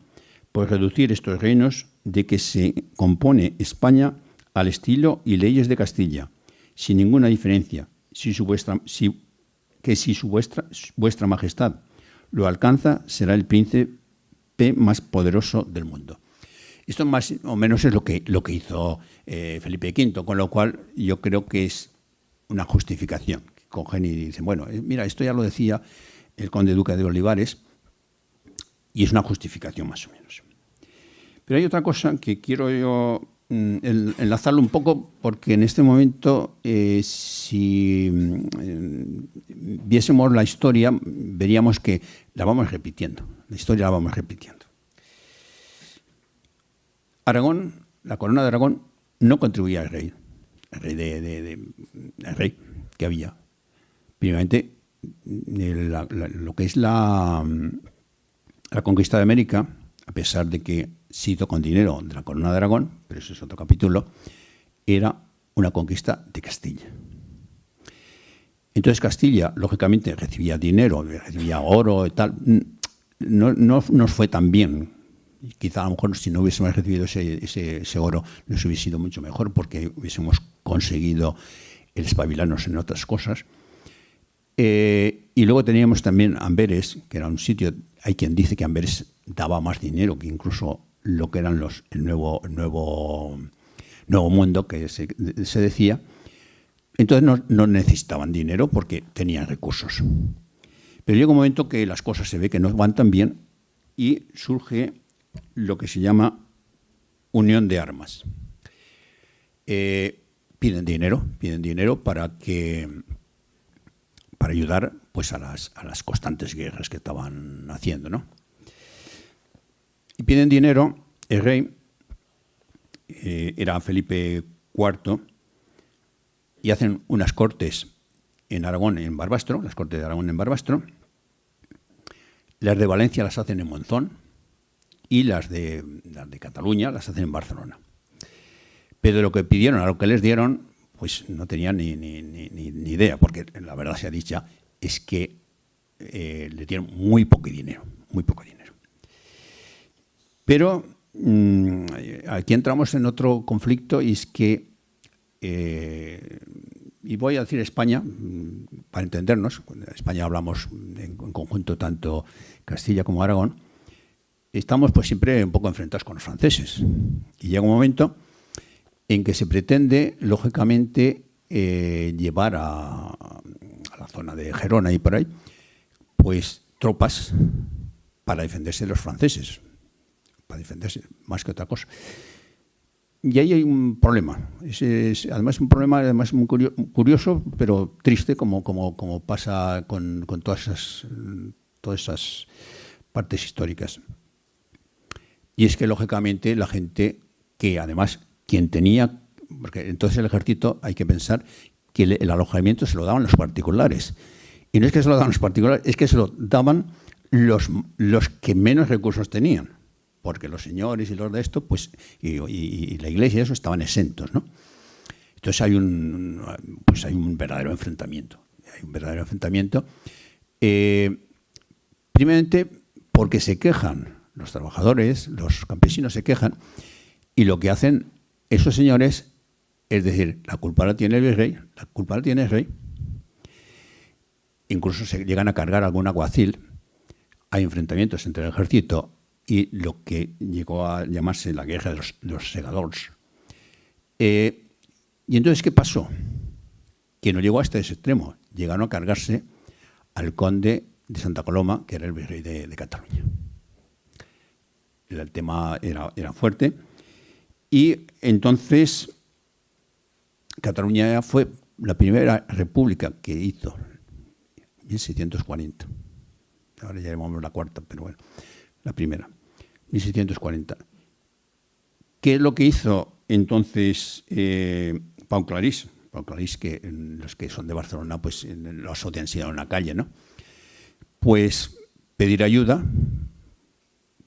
por reducir estos reinos de que se compone España al estilo y leyes de Castilla, sin ninguna diferencia, si vuestra majestad lo alcanza, será el príncipe más poderoso del mundo. Esto más o menos es lo que hizo Felipe V, con lo cual yo creo que es una justificación. Cogen y dicen, bueno, mira, esto ya lo decía el conde duque de Olivares, y es una justificación más o menos. Pero hay otra cosa que quiero yo enlazarlo un poco, porque en este momento, si viésemos la historia, veríamos que la vamos repitiendo. La historia la vamos repitiendo. Aragón, la corona de Aragón, no contribuía al rey, el rey que había. Primeramente, lo que es la conquista de América, a pesar de que se hizo con dinero de la corona de Aragón, pero eso es otro capítulo, era una conquista de Castilla. Entonces Castilla, lógicamente, recibía dinero, recibía oro y tal. No nos fue tan bien. Quizá a lo mejor si no hubiésemos recibido ese oro nos hubiese sido mucho mejor, porque hubiésemos conseguido el espabilarnos en otras cosas. Y luego teníamos también Amberes, que era un sitio, hay quien dice que Amberes daba más dinero que incluso lo que eran el nuevo mundo, que se decía. Entonces no necesitaban dinero porque tenían recursos. Pero llega un momento que las cosas se ve que no van tan bien y surge lo que se llama unión de armas. Piden dinero para ayudar pues a las constantes guerras que estaban haciendo, ¿no? Y piden dinero. El rey era Felipe IV, y hacen unas cortes en Aragón, en Barbastro, las cortes de Aragón en Barbastro. Las de Valencia las hacen en Monzón y las de Cataluña las hacen en Barcelona. Pero de lo que pidieron a lo que les dieron, pues no tenían ni idea, porque la verdad sea dicha, es que le dieron muy poco dinero. Pero aquí entramos en otro conflicto, y es que, y voy a decir España, para entendernos, en España hablamos en conjunto tanto Castilla como Aragón, estamos pues siempre un poco enfrentados con los franceses. Y llega un momento en que se pretende, lógicamente, llevar a la zona de Gerona y por ahí, pues tropas para defenderse de los franceses, para defenderse más que otra cosa. Y ahí hay un problema. Además, un problema además muy curioso, pero triste, como pasa con todas esas partes históricas. Y es que, lógicamente, la gente que, además, quien tenía, porque entonces el ejército, hay que pensar que el alojamiento se lo daban los particulares. Y no es que se lo daban los particulares, es que se lo daban los que menos recursos tenían. Porque los señores y los de esto, pues, y la iglesia y eso estaban exentos, ¿no? Entonces hay un verdadero enfrentamiento. Primeramente porque se quejan los trabajadores, los campesinos se quejan, y lo que hacen esos señores Es decir, la culpa la tiene el virrey, la culpa la tiene el rey. Incluso se llegan a cargar algún alguacil. Hay enfrentamientos entre el ejército y lo que llegó a llamarse la guerra de los segadores. Y entonces, ¿qué pasó? Que no llegó hasta ese extremo. Llegaron a cargarse al conde de Santa Coloma, que era el virrey de Cataluña. El tema era fuerte. Y entonces, Cataluña fue la primera república que hizo, 1640. Ahora ya llevamos la cuarta, pero bueno, la primera, 1640. ¿Qué es lo que hizo entonces Pau Clarís? Pau Clarís, que los que son de Barcelona pues lo asocian siempre a una calle, ¿no? Pues pedir ayuda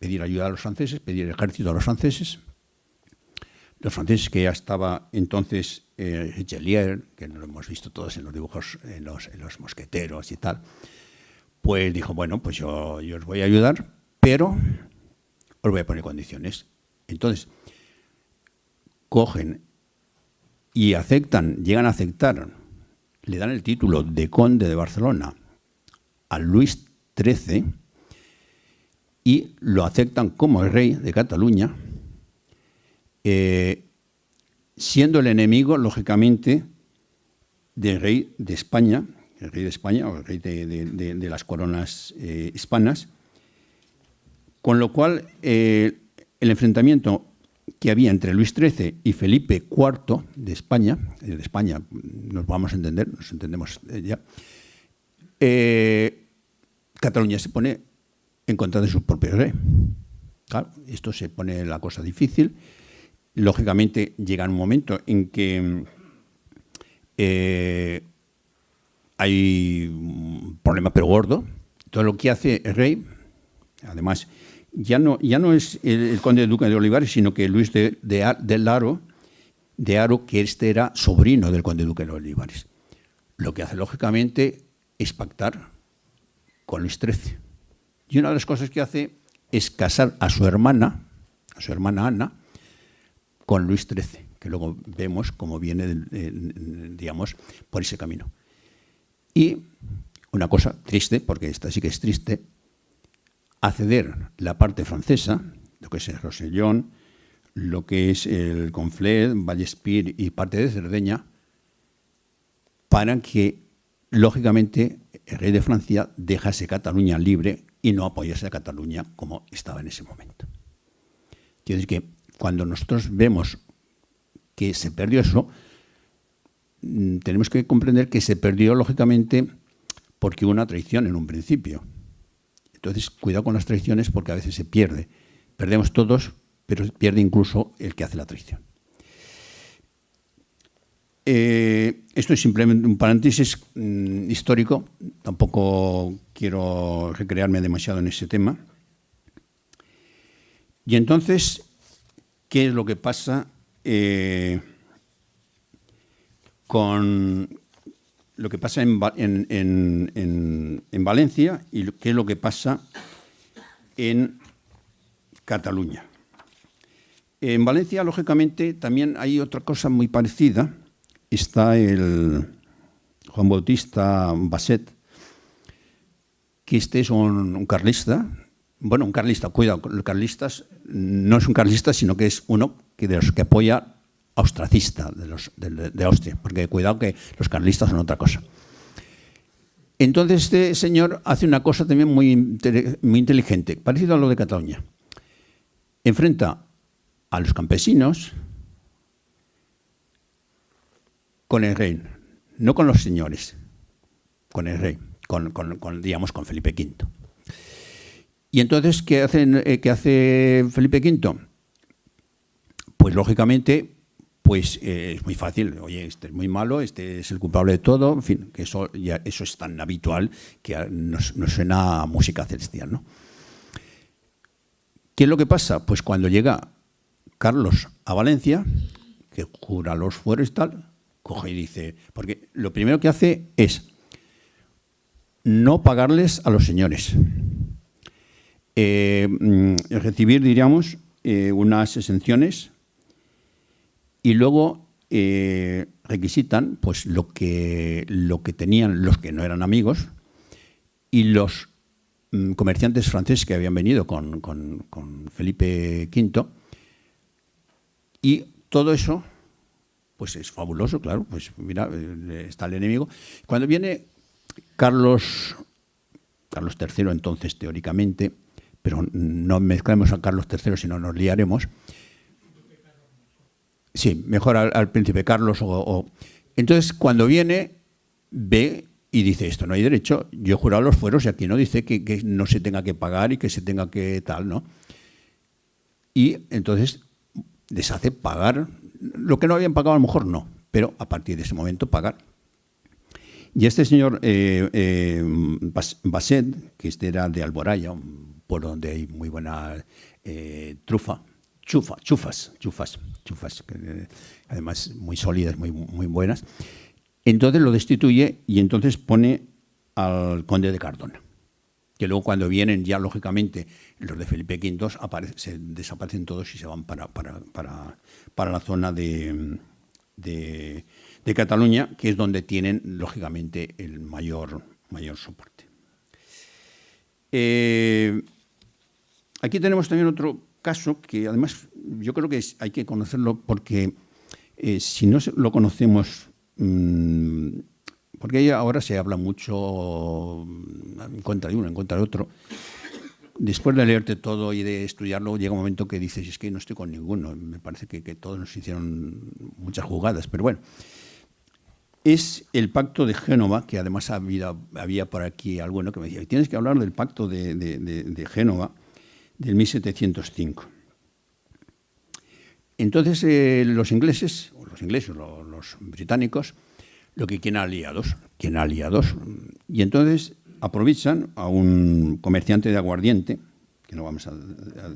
a los franceses, pedir ejército a los franceses. Los franceses, que ya estaba entonces Richelieu, que lo hemos visto todos en los dibujos, en los mosqueteros y tal, pues dijo, bueno, pues yo os voy a ayudar, pero os voy a poner condiciones. Entonces, cogen y llegan a aceptar, le dan el título de conde de Barcelona a Luis XIII y lo aceptan como el rey de Cataluña, siendo el enemigo, lógicamente, del rey de España, o el rey de las coronas hispanas, con lo cual el enfrentamiento que había entre Luis XIII y Felipe IV de España nos vamos a entender, nos entendemos ya, Cataluña se pone en contra de su propio rey. Claro, esto se pone la cosa difícil. Lógicamente llega un momento en que hay un problema pero gordo. Todo lo que hace el rey, además, ya no es el conde duque de Olivares, sino que Luis de Haro, que este era sobrino del conde duque de Olivares. Lo que hace, lógicamente, es pactar con Luis XIII. Y una de las cosas que hace es casar a su hermana Ana, con Luis XIII, que luego vemos cómo viene, digamos, por ese camino. Y una cosa triste, porque esta sí que es triste, a ceder la parte francesa, lo que es el Rosellón, lo que es el Conflent, Vallespir y parte de Cerdeña, para que, lógicamente, el rey de Francia dejase Cataluña libre y no apoyase a Cataluña como estaba en ese momento. Quiere decir que cuando nosotros vemos que se perdió eso, tenemos que comprender que se perdió, lógicamente, porque hubo una traición en un principio. Entonces, cuidado con las traiciones porque a veces se pierde. Perdemos todos, pero pierde incluso el que hace la traición. Esto es simplemente un paréntesis histórico. Tampoco quiero recrearme demasiado en ese tema. Y entonces, ¿qué es lo que pasa con lo que pasa en Valencia y qué es lo que pasa en Cataluña? En Valencia, lógicamente, también hay otra cosa muy parecida. Está el Juan Bautista Basset, que este es un carlista. Bueno, un carlista, cuidado, los carlistas no es un carlista, sino que es uno de los que apoya austracista de Austria, porque cuidado que los carlistas son otra cosa. Entonces este señor hace una cosa también muy inteligente, parecido a lo de Cataluña. Enfrenta a los campesinos con el rey, no con los señores, con el rey, digamos, con Felipe V. Y entonces, ¿qué hace Felipe V? Pues, lógicamente, pues es muy fácil. Oye, este es muy malo, este es el culpable de todo. En fin, que eso es tan habitual que nos suena a música celestial, ¿no? ¿Qué es lo que pasa? Pues cuando llega Carlos a Valencia, que jura los fueros y tal, coge y dice... Porque lo primero que hace es no pagarles a los señores. Recibir, diríamos, unas exenciones y luego requisitan pues lo que tenían los que no eran amigos y los comerciantes franceses que habían venido con Felipe V, y todo eso pues es fabuloso, claro, pues mira, está el enemigo. Cuando viene Carlos III, entonces, teóricamente, pero no mezclemos a Carlos III, si no nos liaremos. Sí, mejor al príncipe Carlos. Entonces, cuando viene, ve y dice, esto no hay derecho, yo he jurado los fueros y aquí no dice que no se tenga que pagar y que se tenga que tal, ¿no? Y entonces les hace pagar lo que no habían pagado, a lo mejor no, pero a partir de ese momento pagar. Y este señor Basset, que era de Alboraya, un pueblo donde hay muy buena chufas, que, además muy sólidas, muy buenas. Entonces lo destituye y entonces pone al conde de Cardona, que luego cuando vienen ya, lógicamente, los de Felipe V desaparecen todos y se van para la zona de Cataluña, que es donde tienen, lógicamente, el mayor soporte. Aquí tenemos también otro caso que, además, yo creo que hay que conocerlo porque si no lo conocemos, porque ahora se habla mucho en contra de uno, en contra de otro. Después de leerte todo y de estudiarlo, llega un momento que dices, es que no estoy con ninguno. Me parece que todos nos hicieron muchas jugadas, pero bueno. Es el Pacto de Génova, que además había por aquí alguno que me decía, tienes que hablar del Pacto de Génova del 1705. Entonces, los británicos, lo que quieren aliados. Y entonces aprovechan a un comerciante de aguardiente, que no vamos a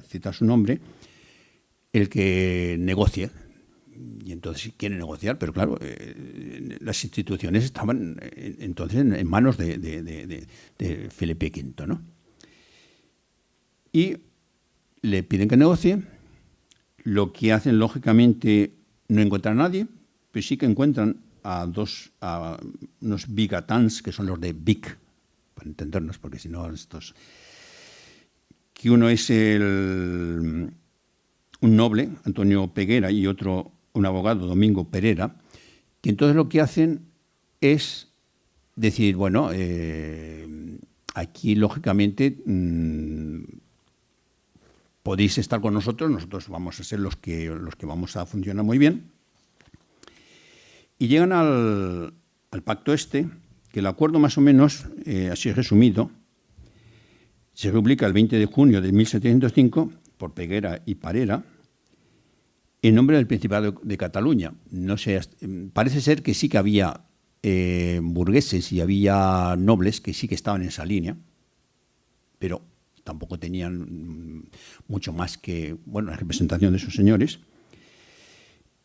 citar su nombre, el que negocie. Y entonces quieren negociar, pero claro, las instituciones estaban entonces en manos de Felipe V, ¿no? Y le piden que negocie. Lo que hacen, lógicamente, no encuentran a nadie, pero sí que encuentran a unos vigatans, que son los de Vic, para entendernos, porque si no, que uno es un noble, Antonio Peguera, y otro, un abogado, Domingo Pereira, que entonces lo que hacen es decir, bueno, aquí, lógicamente, podéis estar con nosotros vamos a ser los que vamos a funcionar muy bien. Y llegan al pacto que el acuerdo más o menos, así resumido, se publica el 20 de junio de 1705 por Peguera y Parera en nombre del Principado de Cataluña. No sé, parece ser que sí que había burgueses y había nobles que sí que estaban en esa línea, pero tampoco tenían mucho más que, bueno, la representación de esos señores.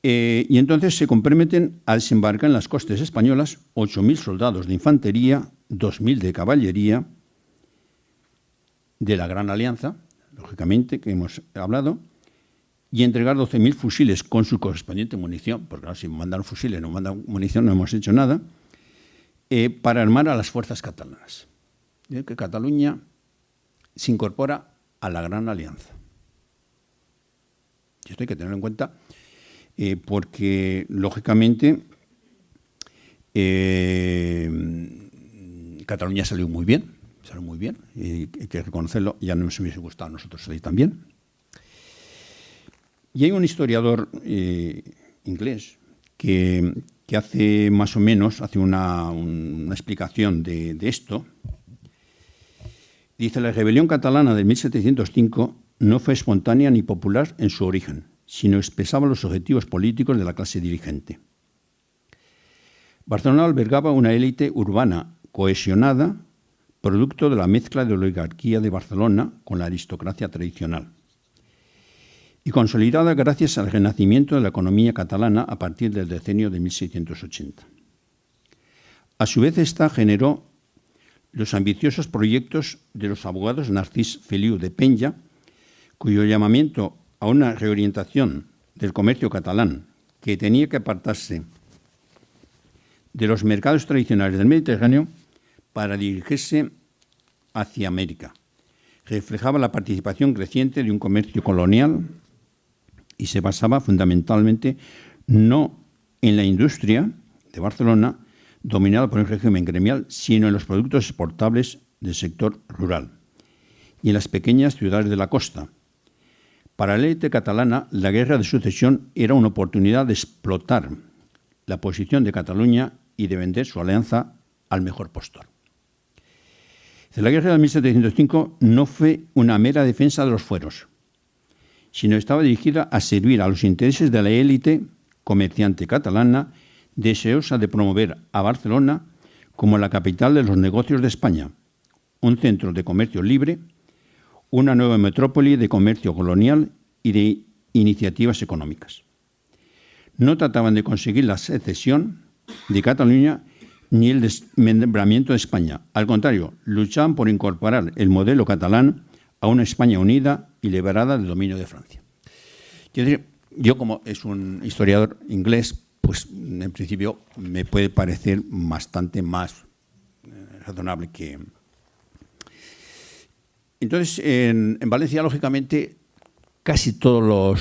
Y entonces se comprometen a desembarcar en las costas españolas 8.000 soldados de infantería, 2.000 de caballería de la Gran Alianza, lógicamente, que hemos hablado, y entregar 12.000 fusiles con su correspondiente munición, porque claro, si mandan fusiles, no mandan munición, no hemos hecho nada, para armar a las fuerzas catalanas. Que Cataluña se incorpora a la Gran Alianza. Y esto hay que tenerlo en cuenta porque, lógicamente, Cataluña salió muy bien, y hay que reconocerlo, ya no nos hubiese gustado a nosotros salir también. Y hay un historiador inglés que hace más o menos, hace una explicación de esto. Dice, la rebelión catalana de 1705 no fue espontánea ni popular en su origen, sino expresaba los objetivos políticos de la clase dirigente. Barcelona albergaba una élite urbana cohesionada, producto de la mezcla de la oligarquía de Barcelona con la aristocracia tradicional, y consolidada gracias al renacimiento de la economía catalana a partir del decenio de 1680. A su vez, esta generó los ambiciosos proyectos de los abogados Narcís Feliu de Penja, cuyo llamamiento a una reorientación del comercio catalán que tenía que apartarse de los mercados tradicionales del Mediterráneo para dirigirse hacia América. Reflejaba la participación creciente de un comercio colonial y se basaba fundamentalmente no en la industria de Barcelona, dominada por un régimen gremial, sino en los productos exportables del sector rural y en las pequeñas ciudades de la costa. Para la élite catalana, la guerra de sucesión era una oportunidad de explotar la posición de Cataluña y de vender su alianza al mejor postor. La guerra de 1705 no fue una mera defensa de los fueros, sino estaba dirigida a servir a los intereses de la élite comerciante catalana, deseosa de promover a Barcelona como la capital de los negocios de España, un centro de comercio libre, una nueva metrópoli de comercio colonial y de iniciativas económicas. No trataban de conseguir la secesión de Cataluña ni el desmembramiento de España. Al contrario, luchaban por incorporar el modelo catalán a una España unida y liberada del dominio de Francia. Quiero decir, yo como es un historiador inglés, pues en principio me puede parecer bastante más razonable que... Entonces, en Valencia, lógicamente, casi todos los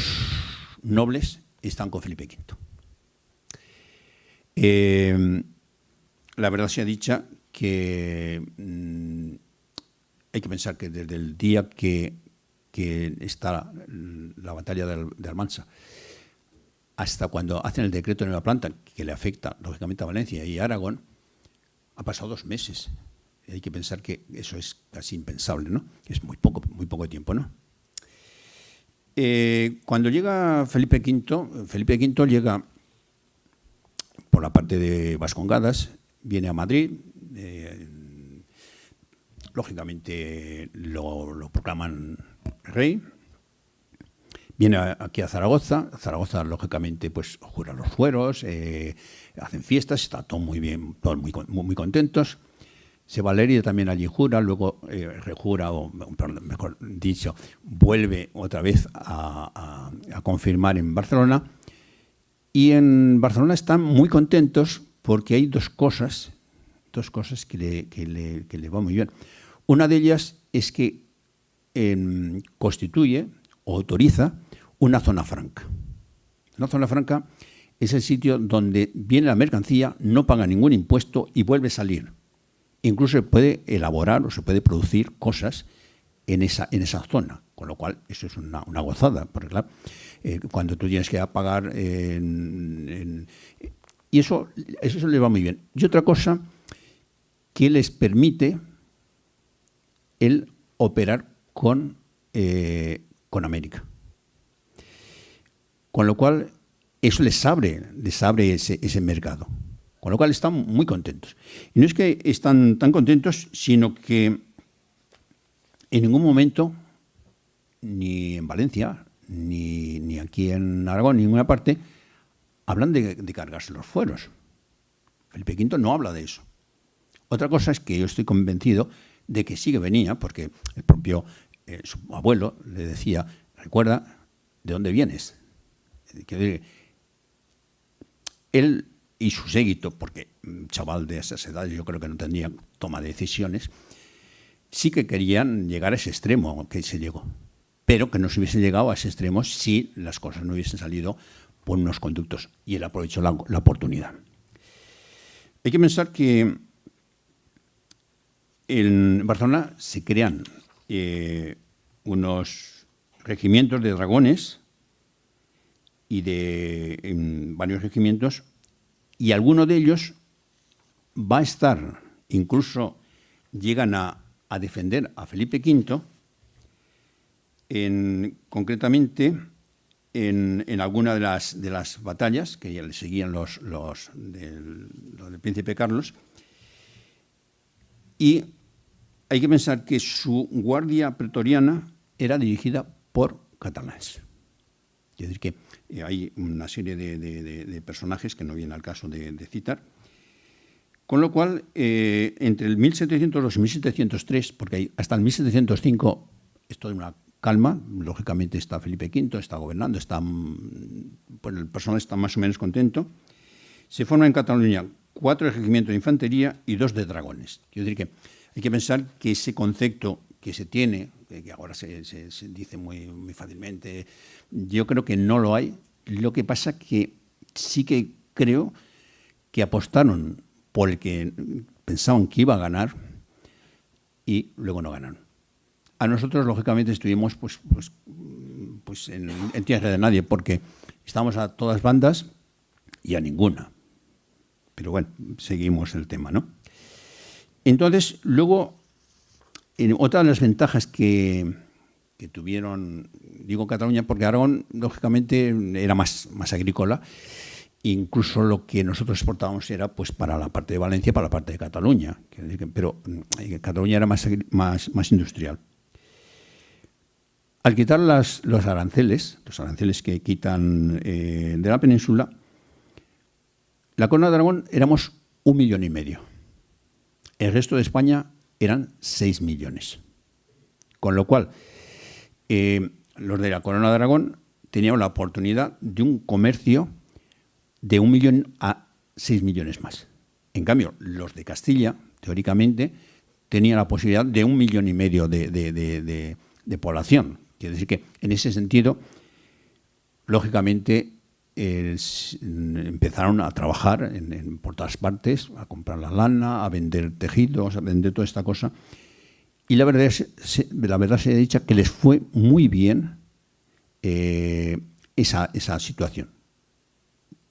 nobles están con Felipe V. La verdad sea dicha que hay que pensar que desde el día que está la batalla de Almansa hasta cuando hacen el decreto de nueva planta, que le afecta, lógicamente, a Valencia y a Aragón, ha pasado 2 meses. Hay que pensar que eso es casi impensable, ¿no? Es muy poco tiempo, ¿no? Cuando llega Felipe V llega por la parte de Vascongadas, viene a Madrid, lógicamente lo proclaman rey, viene aquí a Zaragoza, lógicamente pues jura los fueros, hacen fiestas, está todo muy bien, todos muy contentos. Se va a Lérida también allí jura, luego rejura, o mejor dicho, vuelve otra vez a confirmar en Barcelona. Y en Barcelona están muy contentos porque hay dos cosas que le van muy bien. Una de ellas es que constituye o autoriza una zona franca. Una zona franca es el sitio donde viene la mercancía, no paga ningún impuesto y vuelve a salir. Incluso se puede elaborar o se puede producir cosas en esa zona, con lo cual eso es una gozada, porque claro, cuando tú tienes que pagar y eso le va muy bien. Y otra cosa que les permite el operar con América. Con lo cual, eso les abre ese mercado. Con lo cual están muy contentos. Y no es que están tan contentos, sino que en ningún momento, ni en Valencia, ni aquí en Aragón, ni en ninguna parte, hablan de cargarse los fueros. Felipe V no habla de eso. Otra cosa es que yo estoy convencido de que sí que venía, porque el propio su abuelo le decía, recuerda de dónde vienes. Que él y su séquito, porque chaval de esas edades yo creo que no tendría toma de decisiones, sí que querían llegar a ese extremo que se llegó, pero que no se hubiese llegado a ese extremo si las cosas no hubiesen salido por unos conductos, y él aprovechó la oportunidad. Hay que pensar que en Barcelona se crean unos regimientos de dragones y de varios regimientos, y alguno de ellos va a estar, incluso llegan a defender a Felipe V, concretamente en alguna de las batallas que ya le seguían los del príncipe Carlos. Y hay que pensar que su guardia pretoriana era dirigida por catalanes. Es decir, que hay una serie de personajes que no viene al caso de citar. Con lo cual, entre el 1702 y 1703, porque hasta el 1705 es toda una calma. Lógicamente está Felipe V, está gobernando, pues el personal está más o menos contento. Se forman en Cataluña 4 regimientos de infantería y 2 de dragones. Quiero decir que hay que pensar que ese concepto que se tiene, que ahora se dice muy fácilmente, yo creo que no lo hay. Lo que pasa que sí que creo que apostaron por el que pensaban que iba a ganar y luego no ganaron. A nosotros, lógicamente, estuvimos pues en tierra de nadie, porque estábamos a todas bandas y a ninguna. Pero bueno, seguimos el tema, ¿no? Entonces, luego, otra de las ventajas que tuvieron, digo Cataluña, porque Aragón, lógicamente, era más agrícola. Incluso lo que nosotros exportábamos era pues para la parte de Valencia, para la parte de Cataluña. Pero Cataluña era más industrial. Al quitar los aranceles que quitan de la península, la Corona de Aragón éramos 1,5 millones. El resto de España eran 6 millones. Con lo cual, los de la Corona de Aragón tenían la oportunidad de un comercio de 1 millón a 6 millones más. En cambio, los de Castilla, teóricamente, tenían la posibilidad de 1,5 millones de población. Quiere decir que, en ese sentido, lógicamente, empezaron a trabajar por todas partes, a comprar la lana, a vender tejidos, a vender toda esta cosa. Y la verdad sea dicha que les fue muy bien esa situación.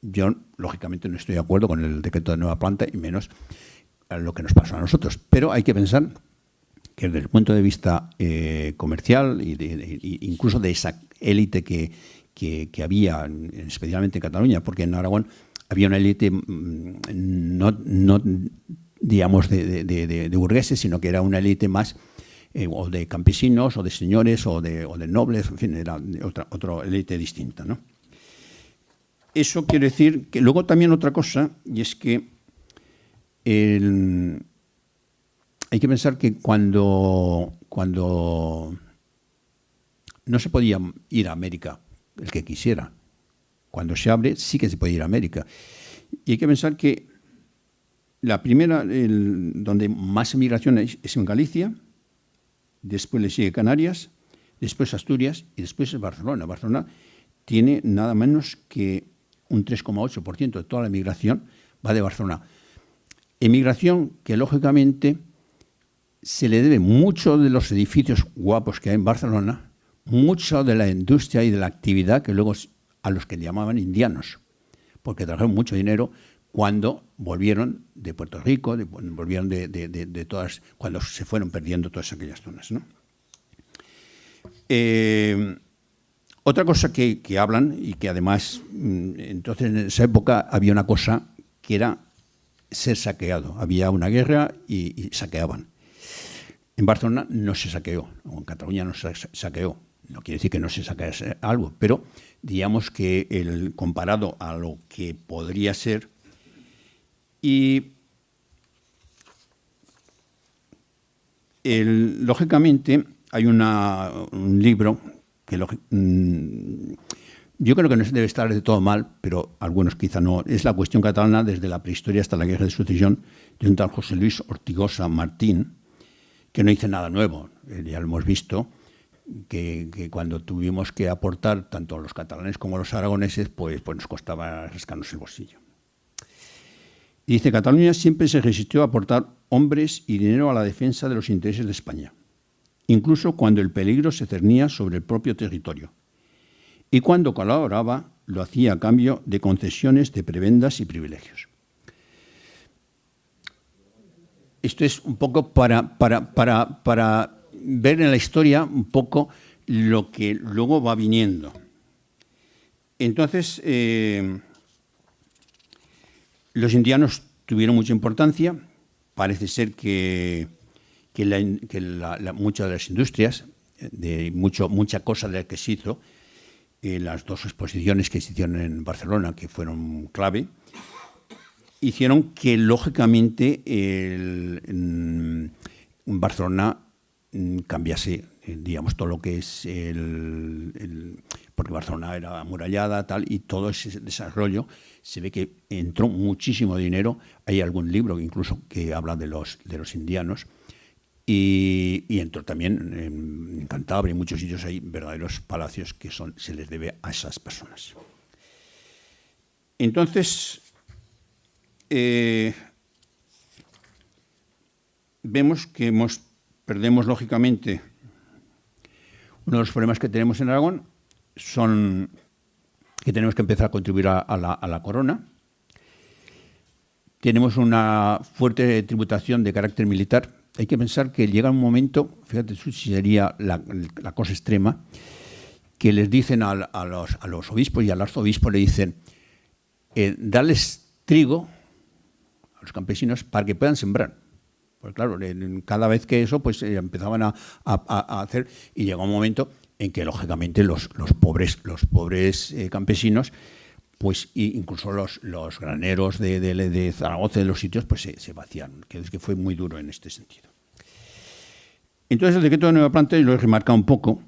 Yo, lógicamente, no estoy de acuerdo con el decreto de nueva planta y menos lo que nos pasó a nosotros. Pero hay que pensar que desde el punto de vista comercial y incluso de esa élite que había, especialmente en Cataluña, porque en Aragón había una élite no digamos de burgueses, sino que era una élite más o de campesinos o de señores o de nobles, en fin, era otra élite distinta, ¿no? Eso quiere decir que luego también otra cosa, y es que hay que pensar que cuando no se podía ir a América el que quisiera, cuando se abre sí que se puede ir a América. Y hay que pensar que la primera, donde más emigración es en Galicia, después le sigue Canarias, después Asturias y después es Barcelona. Barcelona tiene nada menos que un 3,8% de toda la emigración va de Barcelona. Emigración que, lógicamente, se le debe mucho de los edificios guapos que hay en Barcelona, mucho de la industria y de la actividad que luego a los que llamaban indianos, porque trajeron mucho dinero cuando volvieron de Puerto Rico, volvieron de todas, cuando se fueron perdiendo todas aquellas zonas, ¿no? Otra cosa que hablan y que además, entonces en esa época había una cosa que era ser saqueado. Había una guerra y saqueaban. En Barcelona no se saqueó, o en Cataluña no se saqueó. No quiere decir que no se saquease algo, pero digamos que comparado a lo que podría ser. Y lógicamente hay un libro que yo creo que no se debe estar de todo mal, pero algunos quizá no. Es La cuestión catalana desde la prehistoria hasta la guerra de sucesión, de un tal José Luis Ortigosa Martín, que no dice nada nuevo. Ya lo hemos visto, que cuando tuvimos que aportar tanto a los catalanes como a los aragoneses, pues nos costaba rascarnos el bolsillo. Y dice, Cataluña siempre se resistió a aportar hombres y dinero a la defensa de los intereses de España, incluso cuando el peligro se cernía sobre el propio territorio. Y cuando colaboraba, lo hacía a cambio de concesiones de prebendas y privilegios. Esto es un poco para ver en la historia un poco lo que luego va viniendo. Entonces, los indianos tuvieron mucha importancia. Parece ser que muchas de las industrias, mucha cosa de la que se hizo, las 2 exposiciones que se hicieron en Barcelona, que fueron clave, hicieron que, lógicamente, Barcelona cambiase digamos, todo lo que es porque Barcelona era amurallada, tal, y todo ese desarrollo, se ve que entró muchísimo dinero. Hay algún libro incluso que habla de los indianos, y entró también en Cantabria, en muchos sitios hay verdaderos palacios que se les debe a esas personas. Entonces, vemos que perdemos lógicamente. Uno de los problemas que tenemos en Aragón son que tenemos que empezar a contribuir a la corona. Tenemos una fuerte tributación de carácter militar. Hay que pensar que llega un momento, fíjate si sería la cosa extrema, que les dicen a los obispos y al arzobispo, le dicen, darles trigo a los campesinos para que puedan sembrar. Pues claro, cada vez que eso, pues empezaban a hacer, y llegó un momento en que lógicamente los pobres campesinos, pues incluso los graneros de Zaragoza, de los sitios, pues se vaciaron, que es que fue muy duro en este sentido. Entonces el decreto de Nueva Planta, y lo he remarcado un poco,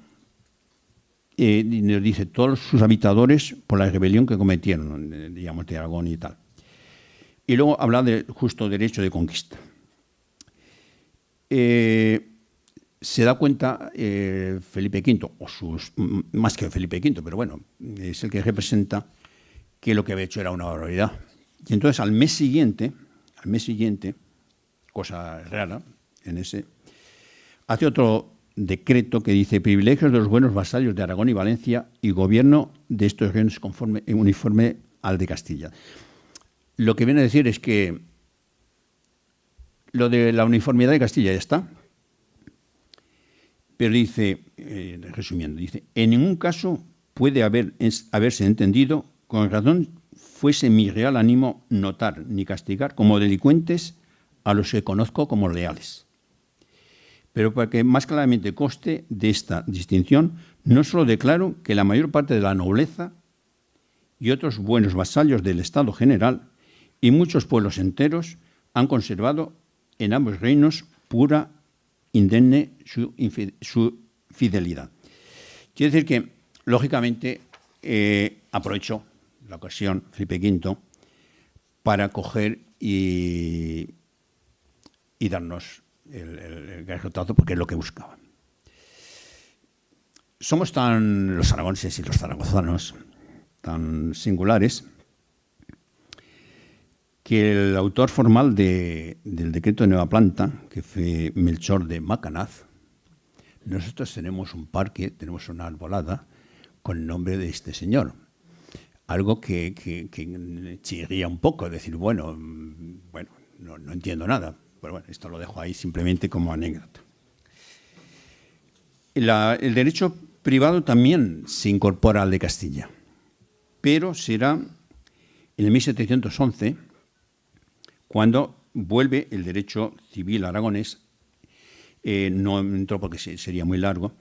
nos dice todos sus habitadores por la rebelión que cometieron, digamos, de Aragón y tal. Y luego habla de justo derecho de conquista. Se da cuenta Felipe V, más que Felipe V, pero bueno, es el que representa que lo que había hecho era una barbaridad. Y entonces al mes siguiente, cosa rara en ese, hace otro decreto que dice privilegios de los buenos vasallos de Aragón y Valencia y gobierno de estos reinos uniforme al de Castilla. Lo que viene a decir es que lo de la uniformidad de Castilla ya está, pero dice, resumiendo, dice, en ningún caso puede haberse entendido con razón fuese mi real ánimo notar ni castigar como delincuentes a los que conozco como leales. Pero para que más claramente conste de esta distinción, no solo declaro que la mayor parte de la nobleza y otros buenos vasallos del Estado general y muchos pueblos enteros han conservado en ambos reinos pura, indemne su fidelidad. Quiere decir que, lógicamente, aprovechó la ocasión Felipe V para coger y darnos el garrotazo, porque es lo que buscaban. Somos los aragoneses y los zaragozanos, tan singulares, que el autor formal del decreto de Nueva Planta, que fue Melchor de Macanaz, nosotros tenemos un parque, tenemos una arbolada con el nombre de este señor. Algo que chirría un poco, decir, bueno, no entiendo nada. Pero bueno, esto lo dejo ahí simplemente como anécdota. El derecho privado también se incorpora al de Castilla, pero será en el 1711 cuando vuelve el derecho civil aragonés. No entró porque sería muy largo,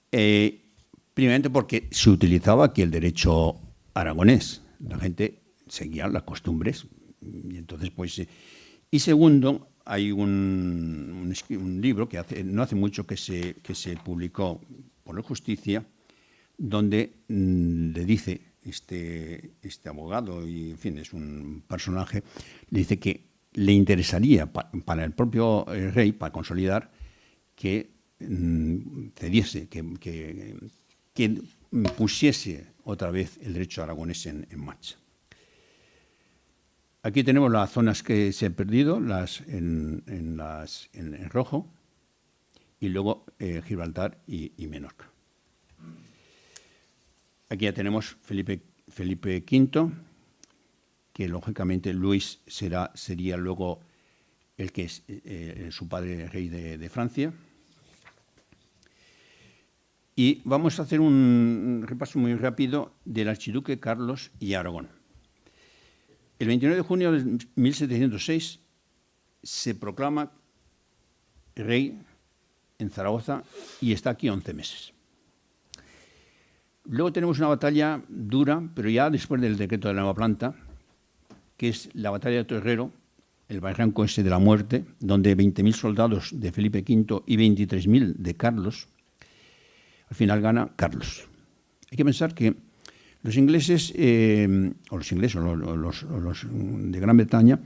primeramente porque se utilizaba aquí el derecho aragonés, la gente seguía las costumbres, y entonces pues, y segundo, hay un libro que no hace mucho que se publicó por la Justicia, donde le dice este abogado, y en fin, es un personaje, le dice que le interesaría para el propio rey, para consolidar, que cediese, que pusiese otra vez el derecho aragonés en marcha. Aquí tenemos las zonas que se han perdido, en rojo, y luego Gibraltar y Menorca. Aquí ya tenemos Felipe V, que lógicamente Luis sería luego el que es su padre rey de Francia. Y vamos a hacer un repaso muy rápido del archiduque Carlos y Aragón. El 29 de junio de 1706 se proclama rey en Zaragoza y está aquí 11 meses. Luego tenemos una batalla dura, pero ya después del decreto de la Nueva Planta, que es la batalla de Torrero, el barranco ese de la muerte, donde 20.000 soldados de Felipe V y 23.000 de Carlos Al final gana Carlos. Hay que pensar que los ingleses, o los de Gran Bretaña,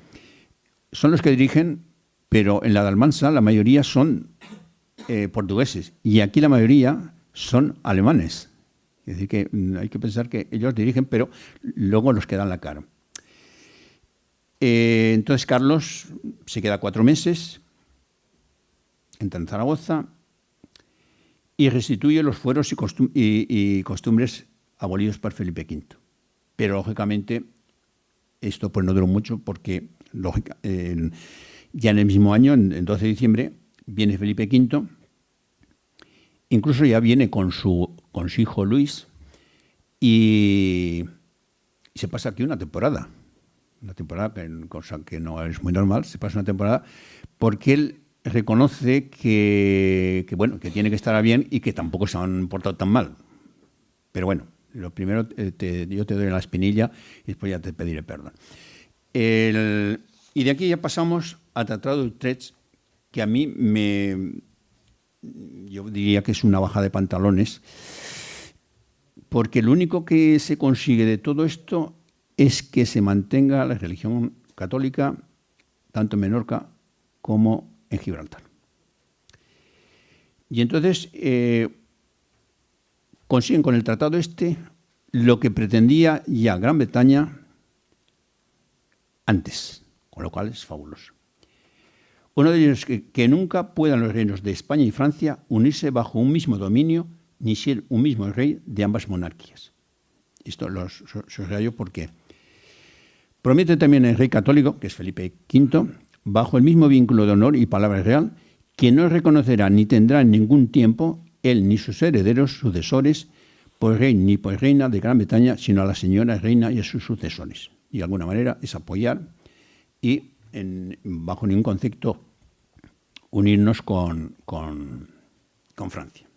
son los que dirigen, pero en la de Almansa la mayoría son portugueses y aquí la mayoría son alemanes. Es decir, que hay que pensar que ellos dirigen, pero luego los que dan la cara. Entonces Carlos se queda 4 meses, entra en Zaragoza y restituye los fueros y costumbres abolidos por Felipe V. Pero, lógicamente, esto pues no duró mucho porque ya en el mismo año, en 12 de diciembre, viene Felipe V, incluso ya viene con su hijo Luis y se pasa aquí una temporada, cosa que no es muy normal, se pasa una temporada porque él reconoce que tiene que estar bien y que tampoco se han portado tan mal. Pero bueno, lo primero yo te doy la espinilla y después ya te pediré perdón. Y de aquí ya pasamos al Tratado de Utrecht, que a mí yo diría que es una bajada de pantalones, porque lo único que se consigue de todo esto es que se mantenga la religión católica tanto en Menorca como en Gibraltar. Y entonces consiguen con el tratado lo que pretendía ya Gran Bretaña antes, con lo cual es fabuloso. Uno de ellos es que nunca puedan los reinos de España y Francia unirse bajo un mismo dominio ni ser un mismo rey de ambas monarquías. Esto lo subrayo porque promete también el rey católico, que es Felipe V, bajo el mismo vínculo de honor y palabra real, que no reconocerá ni tendrá en ningún tiempo él ni sus herederos, sucesores, por rey ni por reina de Gran Bretaña, sino a la señora reina y a sus sucesores. Y de alguna manera es apoyar y bajo ningún concepto unirnos con Francia.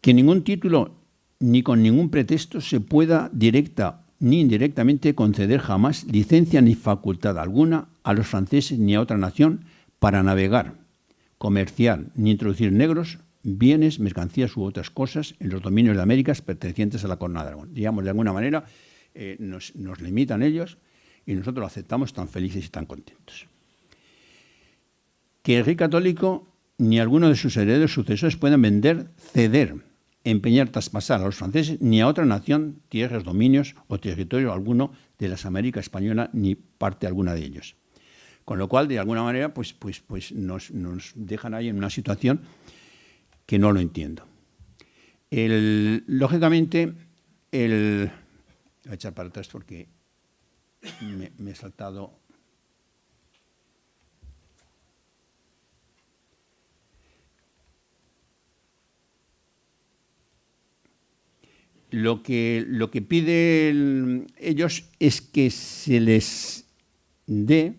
Que ningún título ni con ningún pretexto se pueda directa ni indirectamente conceder jamás licencia ni facultad alguna a los franceses ni a otra nación para navegar, comerciar ni introducir negros, bienes, mercancías u otras cosas en los dominios de Américas pertenecientes a la Corona de Aragón. Digamos, de alguna manera nos limitan ellos y nosotros lo aceptamos tan felices y tan contentos. Que el rey católico ni alguno de sus herederos sucesores puedan vender, ceder, empeñar, traspasar a los franceses ni a otra nación, tierras, dominios o territorio alguno de las Américas españolas ni parte alguna de ellos. Con lo cual, de alguna manera, pues nos dejan ahí en una situación que no lo entiendo. Lógicamente, voy a echar para atrás porque me he saltado. Lo que piden ellos es que se les dé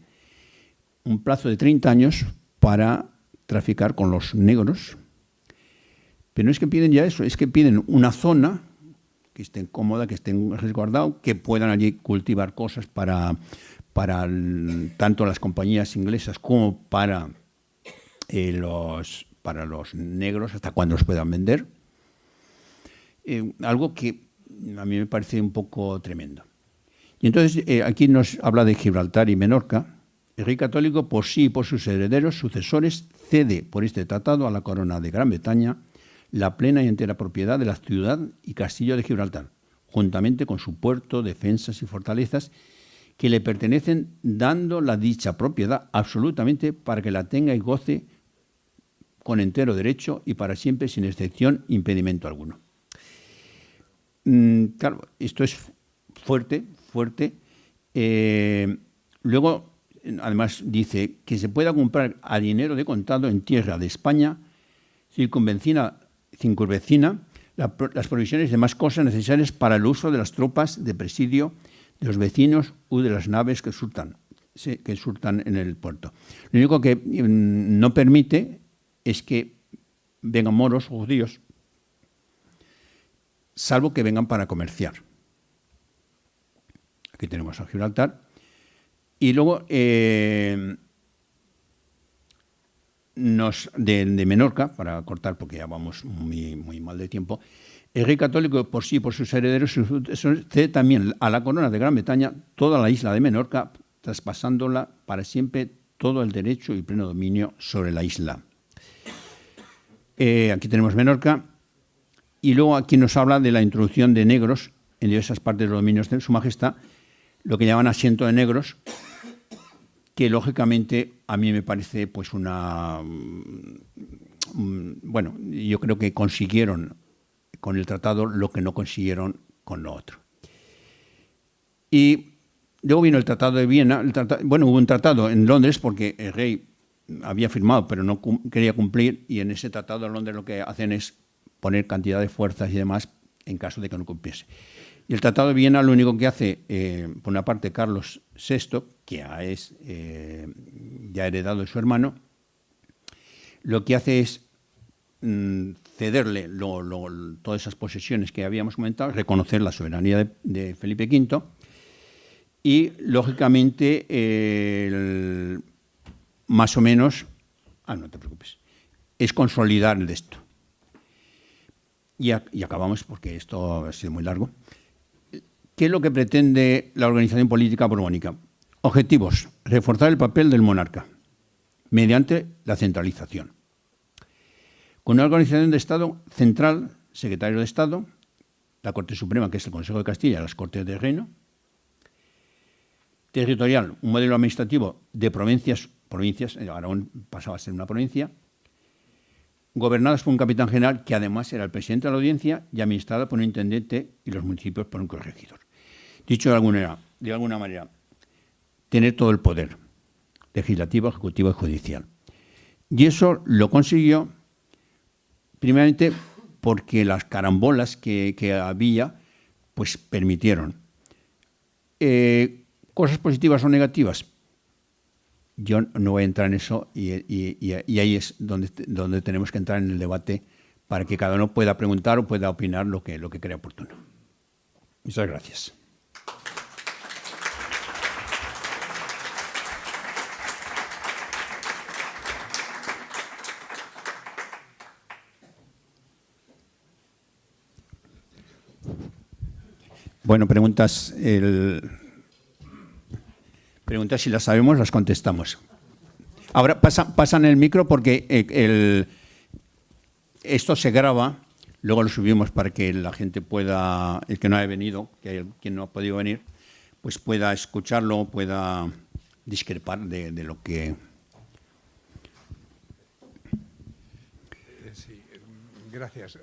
un plazo de 30 años para traficar con los negros. Pero no es que piden ya eso, es que piden una zona que esté cómoda, que esté resguardada, que puedan allí cultivar cosas para tanto las compañías inglesas como para los negros, hasta cuando los puedan vender. Algo que a mí me parece un poco tremendo. Y entonces aquí nos habla de Gibraltar y Menorca. El rey católico, por sí y por sus herederos, sucesores, cede por este tratado a la corona de Gran Bretaña la plena y entera propiedad de la ciudad y castillo de Gibraltar, juntamente con su puerto, defensas y fortalezas que le pertenecen, dando la dicha propiedad absolutamente para que la tenga y goce con entero derecho y para siempre, sin excepción, impedimento alguno. Claro, esto es fuerte. Luego, además, dice que se pueda comprar a dinero de contado en tierra de España, circunvecina, las provisiones y demás cosas necesarias para el uso de las tropas de presidio de los vecinos u de las naves que surtan en el puerto. Lo único que no permite es que vengan moros o judíos, salvo que vengan para comerciar. Aquí tenemos a Gibraltar. Y luego de Menorca, para cortar porque ya vamos muy mal de tiempo, el rey católico por sí y por sus herederos cede también a la corona de Gran Bretaña toda la isla de Menorca, traspasándola para siempre todo el derecho y pleno dominio sobre la isla. Aquí tenemos Menorca, y luego aquí nos habla de la introducción de negros en diversas partes de los dominios de Su Majestad, lo que llaman asiento de negros, que lógicamente a mí me parece pues bueno, yo creo que consiguieron con el tratado lo que no consiguieron con lo otro. Y luego vino el Tratado de Viena. Hubo un tratado en Londres porque el rey había firmado pero no quería cumplir, y en ese tratado de Londres lo que hacen es poner cantidad de fuerzas y demás en caso de que no cumpliese. Y el Tratado de Viena lo único que hace, por una parte, Carlos VI, que ya heredado de su hermano, lo que hace es cederle todas esas posesiones que habíamos comentado, reconocer la soberanía de Felipe V y, lógicamente, más o menos, no te preocupes, es consolidar esto. Y acabamos, porque esto ha sido muy largo. ¿Qué es lo que pretende la organización política borbónica? Objetivos: reforzar el papel del monarca mediante la centralización. Con una organización de Estado central, secretario de Estado, la Corte Suprema, que es el Consejo de Castilla, las Cortes del Reino. Territorial, un modelo administrativo de provincias, Aragón pasaba a ser una provincia, gobernadas por un capitán general, que además era el presidente de la audiencia, y administrada por un intendente y los municipios por un corregidor. Dicho de alguna manera, tener todo el poder, legislativo, ejecutivo y judicial. Y eso lo consiguió, primeramente, porque las carambolas que había, pues permitieron. ¿Cosas positivas o negativas? Yo no voy a entrar en eso, y ahí es donde tenemos que entrar en el debate para que cada uno pueda preguntar o pueda opinar lo que crea oportuno. Muchas gracias. Bueno, preguntas si las sabemos, las contestamos. Ahora pasan el micro porque esto se graba, luego lo subimos para que la gente pueda, el que no haya venido, quien no ha podido venir, pues pueda escucharlo, pueda discrepar de lo que... Sí, gracias.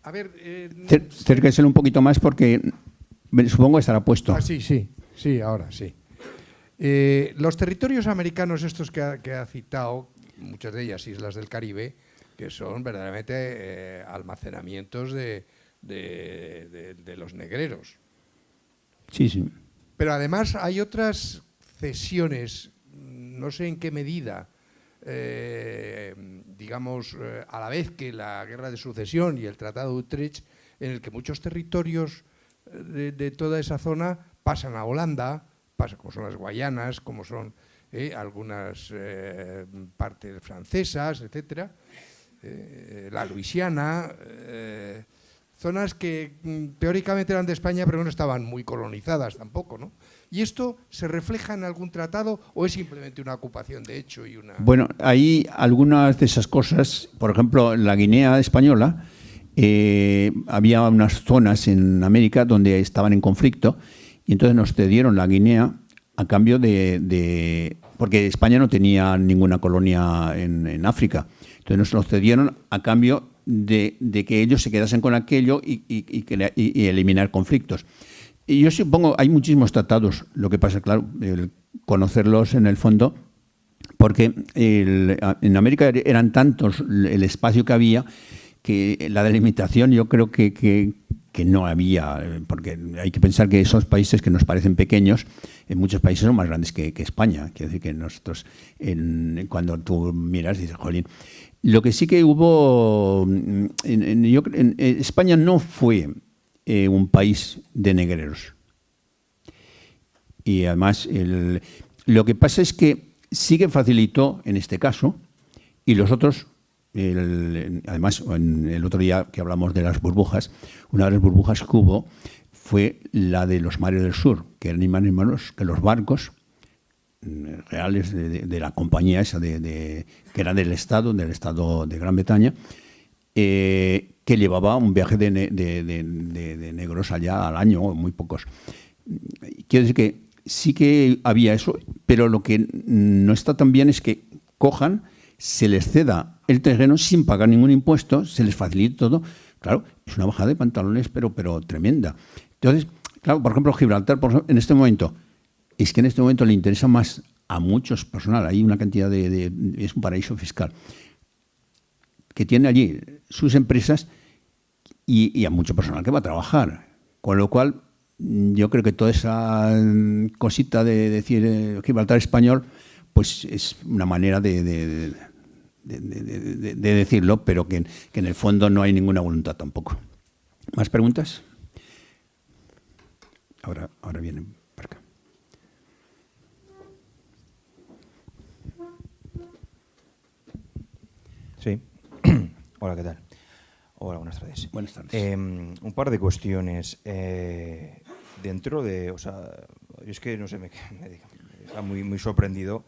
A ver... Acérqueselo un poquito más porque supongo que estará puesto. Sí, ahora sí. Los territorios americanos estos que ha citado, muchas de ellas islas del Caribe, que son verdaderamente almacenamientos de los negreros. Sí. Pero además hay otras cesiones, no sé en qué medida, digamos, a la vez que la Guerra de Sucesión y el Tratado de Utrecht, en el que muchos territorios de toda esa zona pasan a Holanda, como son las Guayanas, como son algunas partes francesas, etcétera, la Luisiana, zonas que teóricamente eran de España, pero no estaban muy colonizadas tampoco, ¿no? ¿Y esto se refleja en algún tratado o es simplemente una ocupación de hecho y una...? Bueno, hay algunas de esas cosas, por ejemplo, en la Guinea española, había unas zonas en América donde estaban en conflicto y entonces nos cedieron la Guinea a cambio porque España no tenía ninguna colonia en África. Entonces nos lo cedieron a cambio de que ellos se quedasen con aquello y eliminar conflictos. Y yo supongo, hay muchísimos tratados, lo que pasa, claro, conocerlos en el fondo, porque en América eran tantos el espacio que había, que la delimitación yo creo que no había, porque hay que pensar que esos países que nos parecen pequeños, en muchos países son más grandes que España. Quiero decir que nosotros, cuando tú miras, dices, jolín. Lo que sí que hubo, España no fue un país de negreros. Y además, lo que pasa es que sí que facilitó en este caso, y los otros, además, el otro día que hablamos de las burbujas, una de las burbujas que hubo fue la de los mares del sur, que eran ni más ni menos que los barcos reales de la compañía esa, que era del Estado de Gran Bretaña, que llevaba un viaje de negros allá al año, muy pocos. Quiero decir que sí que había eso, pero lo que no está tan bien es que cojan, se les ceda el terreno sin pagar ningún impuesto, se les facilite todo. Claro, es una bajada de pantalones, pero tremenda. Entonces, claro, por ejemplo, Gibraltar, en este momento, es que en este momento le interesa más a muchos personal. Hay una cantidad es un paraíso fiscal que tiene allí sus empresas y a mucho personal que va a trabajar. Con lo cual, yo creo que toda esa cosita de decir Gibraltar español, pues es una manera de decirlo, pero que en el fondo no hay ninguna voluntad tampoco. ¿Más preguntas? Ahora vienen para acá. Sí. Hola, ¿qué tal? Hola, buenas tardes. Buenas tardes. Un par de cuestiones. Dentro de, o sea, yo es que no sé, me está muy sorprendido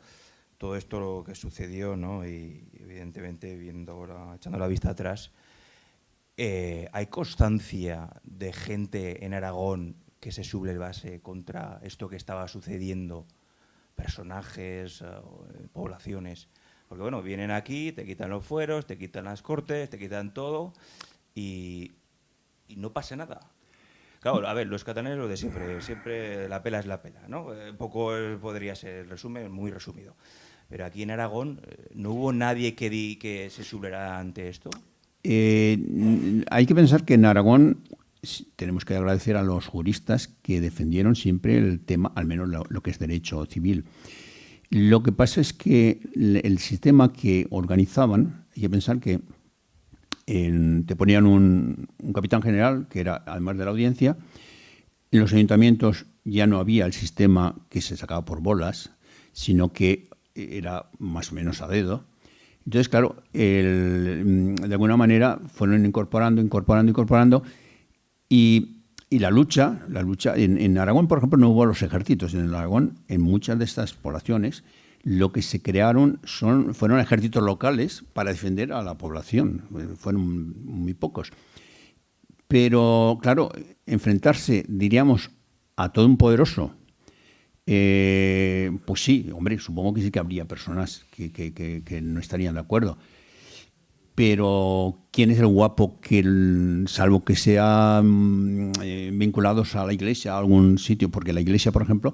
todo esto lo que sucedió, ¿no? Y evidentemente, viendo ahora, echando la vista atrás, ¿hay constancia de gente en Aragón que se sublevase contra esto que estaba sucediendo? Personajes, poblaciones. Porque bueno, vienen aquí, te quitan los fueros, te quitan las cortes, te quitan todo y no pasa nada. Claro, a ver, los catalanes lo de siempre la pela es la pela, ¿no? Poco podría ser el resumen, muy resumido. Pero aquí en Aragón, ¿no hubo nadie que se sublevara ante esto? Hay que pensar que en Aragón tenemos que agradecer a los juristas que defendieron siempre el tema, al menos lo que es derecho civil. Lo que pasa es que el sistema que organizaban, hay que pensar que te ponían un capitán general, que era además de la audiencia. En los ayuntamientos ya no había el sistema que se sacaba por bolas, sino que era más o menos a dedo. Entonces, claro, de alguna manera fueron incorporando y la lucha en Aragón, por ejemplo, no hubo los ejércitos. En Aragón, en muchas de estas poblaciones, lo que se crearon fueron ejércitos locales para defender a la población. Fueron muy pocos. Pero, claro, enfrentarse, diríamos, a todo un poderoso, pues sí, hombre, supongo que sí que habría personas que no estarían de acuerdo. Pero ¿quién es el guapo que, salvo que sean vinculados a la Iglesia, a algún sitio? Porque la Iglesia, por ejemplo,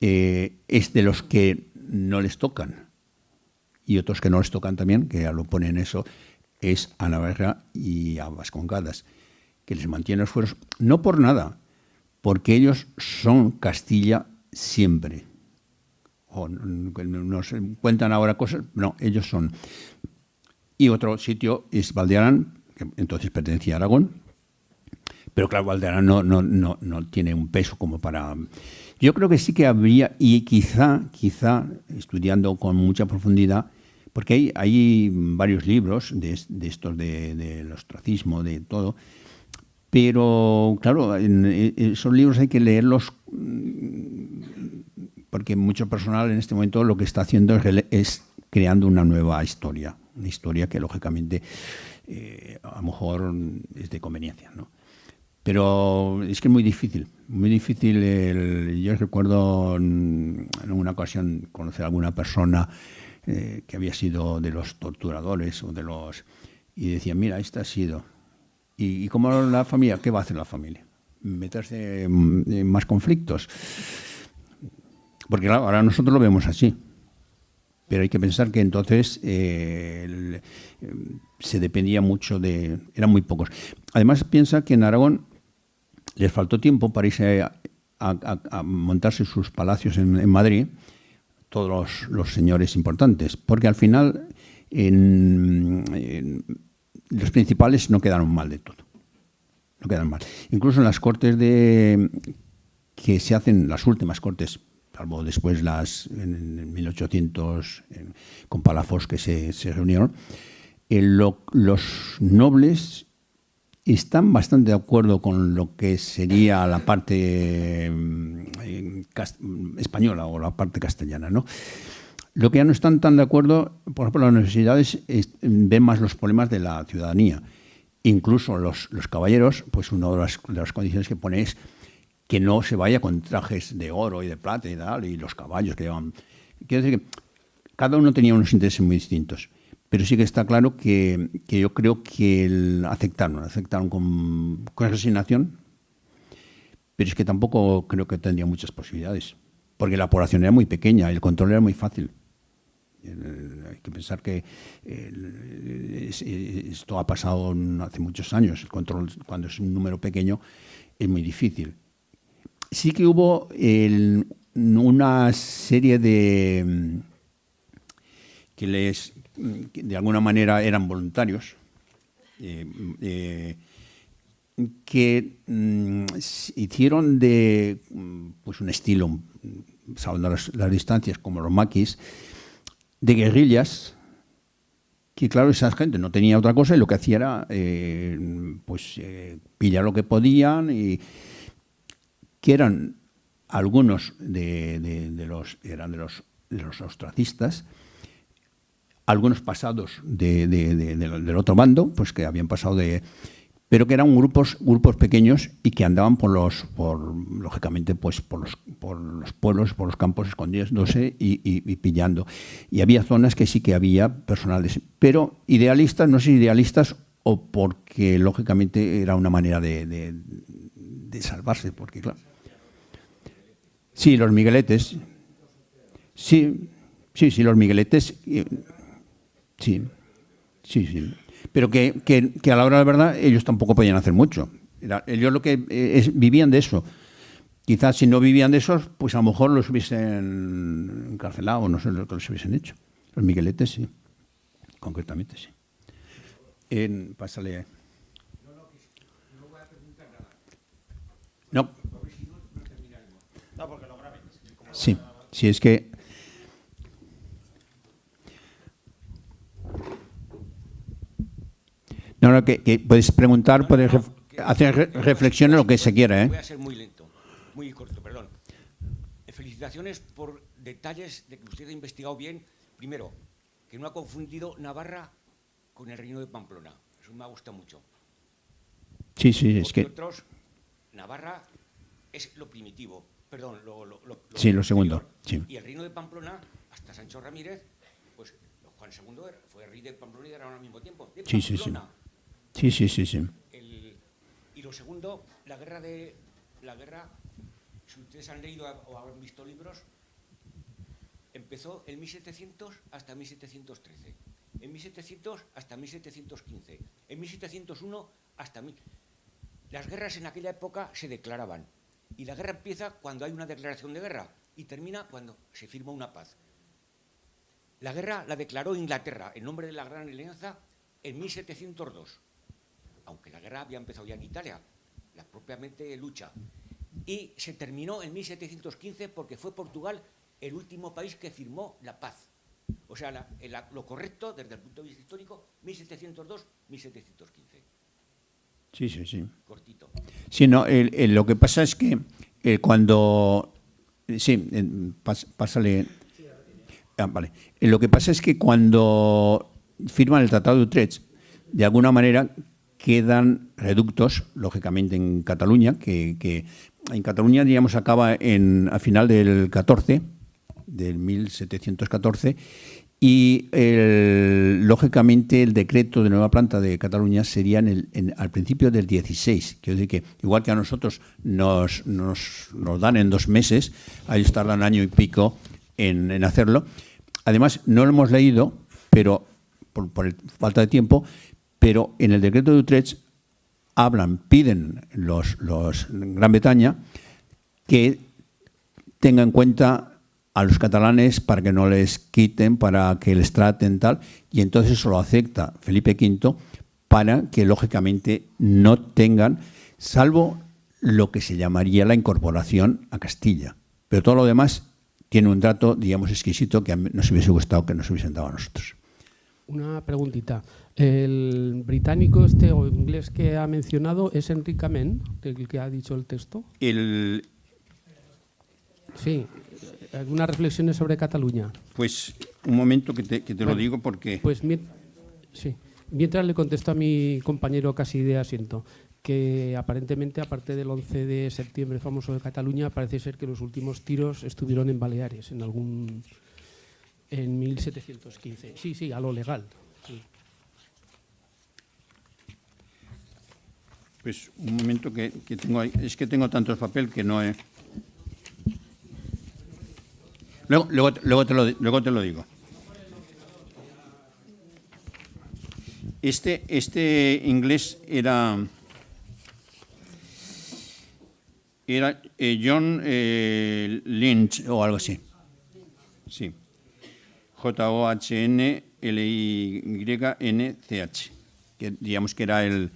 es de los que no les tocan. Y otros que no les tocan también, que ya lo ponen eso, es a Navarra y a Vascongadas, que les mantienen los fueros, no por nada, porque ellos son Castilla siempre. O nos cuentan ahora cosas, no, ellos son. Y otro sitio es Valdearán, que entonces pertenecía a Aragón, pero claro, Valdearán no tiene un peso como para... Yo creo que sí que habría, y quizá estudiando con mucha profundidad, porque hay varios libros de estos del ostracismo, de todo, pero claro, esos libros hay que leerlos porque mucho personal en este momento lo que está haciendo es creando una nueva historia, una historia que lógicamente a lo mejor es de conveniencia, ¿no? Pero es que es muy difícil, muy difícil. Yo recuerdo en una ocasión conocer a alguna persona que había sido de los torturadores y decían, mira, esta ha sido. ¿Y cómo la familia? ¿Qué va a hacer la familia? ¿Meterse en más conflictos? Porque claro, ahora nosotros lo vemos así. Pero hay que pensar que entonces se dependía mucho eran muy pocos. Además, piensa que en Aragón les faltó tiempo para irse a montarse sus palacios en Madrid, todos los señores importantes, porque al final los principales no quedaron mal de todo. No quedaron mal. Incluso en las cortes que se hacen, las últimas cortes, salvo después en 1800 con Palafox que se reunieron, los nobles están bastante de acuerdo con lo que sería la parte española o la parte castellana, ¿no? Lo que ya no están tan de acuerdo, por ejemplo, las universidades ven más los problemas de la ciudadanía. Incluso los caballeros, pues una de las condiciones que pone es que no se vaya con trajes de oro y de plata y tal, y los caballos que llevan. Quiero decir que cada uno tenía unos intereses muy distintos. Pero sí que está claro que yo creo que aceptaron con resignación, pero es que tampoco creo que tendría muchas posibilidades, porque la población era muy pequeña, el control era muy fácil. Hay que pensar que esto ha pasado hace muchos años, el control cuando es un número pequeño es muy difícil. Sí que hubo una serie de que de alguna manera eran voluntarios, que hicieron de pues un estilo, salvando las distancias, como los maquis, de guerrillas, que claro, esa gente no tenía otra cosa y lo que hacía era pillar lo que podían, y que eran algunos de los ostracistas, algunos pasados del otro bando, pues que habían pasado pero que eran grupos pequeños y que andaban lógicamente, pues por los pueblos, por los campos, escondiéndose y pillando. Y había zonas que sí que había personales, pero idealistas, no sé, idealistas o porque lógicamente era una manera de salvarse, porque claro. Sí, los migueletes. Sí, los migueletes. Sí. Pero que a la hora de la verdad ellos tampoco podían hacer mucho. Ellos lo que vivían de eso. Quizás si no vivían de eso, pues a lo mejor los hubiesen encarcelado o no sé lo que los hubiesen hecho. Los migueletes sí, concretamente sí. Pásale. No voy a preguntar nada. No. Porque si no, no terminaremos. No, porque lo graben. Sí, es que... No, que puedes preguntar, puedes hacer reflexión en lo que se quiera, Voy a ser muy lento, muy corto, perdón. Felicitaciones por detalles de que usted ha investigado bien. Primero, que no ha confundido Navarra con el Reino de Pamplona. Eso me ha gustado mucho. Sí, es que... Otros, Navarra es lo primitivo, perdón, lo segundo. Sí. Y el Reino de Pamplona, hasta Sancho Ramírez, pues Juan II fue rey de Pamplona y era al mismo tiempo. De Pamplona. Sí. Y lo segundo, la guerra, si ustedes han leído o han visto libros, empezó en 1700 hasta 1713, en 1700 hasta 1715, en 1701 hasta... Las guerras en aquella época se declaraban, y la guerra empieza cuando hay una declaración de guerra y termina cuando se firma una paz. La guerra la declaró Inglaterra en nombre de la Gran Alianza en 1702. Aunque la guerra había empezado ya en Italia, la propiamente lucha. Y se terminó en 1715 porque fue Portugal el último país que firmó la paz. O sea, lo correcto desde el punto de vista histórico, 1702-1715. Sí. Cortito. Sí, no, lo que pasa es que cuando... Sí, pásale... vale. Lo que pasa es que cuando firman el Tratado de Utrecht, de alguna manera quedan reductos, lógicamente, en Cataluña, que en Cataluña, digamos, acaba a final del 1714, y lógicamente el decreto de nueva planta de Cataluña sería al principio del 16. Quiero decir que, igual que a nosotros nos dan en 2 meses, a ellos tardan año y pico en hacerlo. Además, no lo hemos leído, pero por falta de tiempo, pero en el decreto de Utrecht piden los Gran Bretaña que tengan en cuenta a los catalanes para que no les quiten, para que les traten tal, y entonces eso lo acepta Felipe V para que lógicamente no tengan, salvo lo que se llamaría la incorporación a Castilla, pero todo lo demás tiene un trato, digamos, exquisito que nos hubiese gustado que nos hubiesen dado a nosotros. Una preguntita. ¿El británico o inglés que ha mencionado es Enrique Amen, el que ha dicho el texto? Sí. ¿Algunas reflexiones sobre Cataluña? Pues un momento que te lo digo porque... Pues sí. Mientras le contesto a mi compañero casi de asiento, que aparentemente, aparte del 11 de septiembre famoso de Cataluña, parece ser que los últimos tiros estuvieron en Baleares, en 1715. Sí, a lo legal. Sí. Pues un momento que tengo ahí. Es que tengo tantos papel que no he... Luego te lo digo. Este inglés era John Lynch o algo así. Sí. JOHNLYNCH, que digamos que era el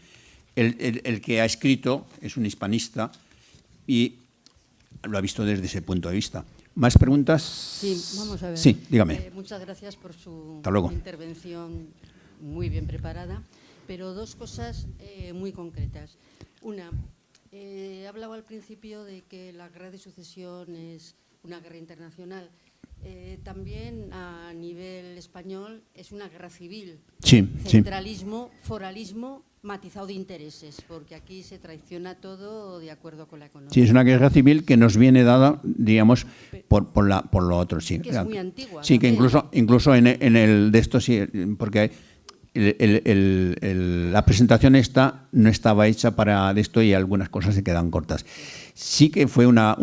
que ha escrito, es un hispanista y lo ha visto desde ese punto de vista. ¿Más preguntas? Sí, vamos a ver. Sí, dígame. Muchas gracias por su Hasta luego. intervención muy bien preparada, pero dos cosas muy concretas. Una, hablaba al principio de que la guerra de sucesión es una guerra internacional. También a nivel español es una guerra civil. Sí, centralismo, foralismo, matizado de intereses, porque aquí se traiciona todo de acuerdo con la economía. Sí, es una guerra civil que nos viene dada, digamos, por lo otro, sí. Que es muy antigua. Sí, también. que incluso en el de esto sí, porque la presentación esta no estaba hecha para esto y algunas cosas se quedan cortas. Sí que fue una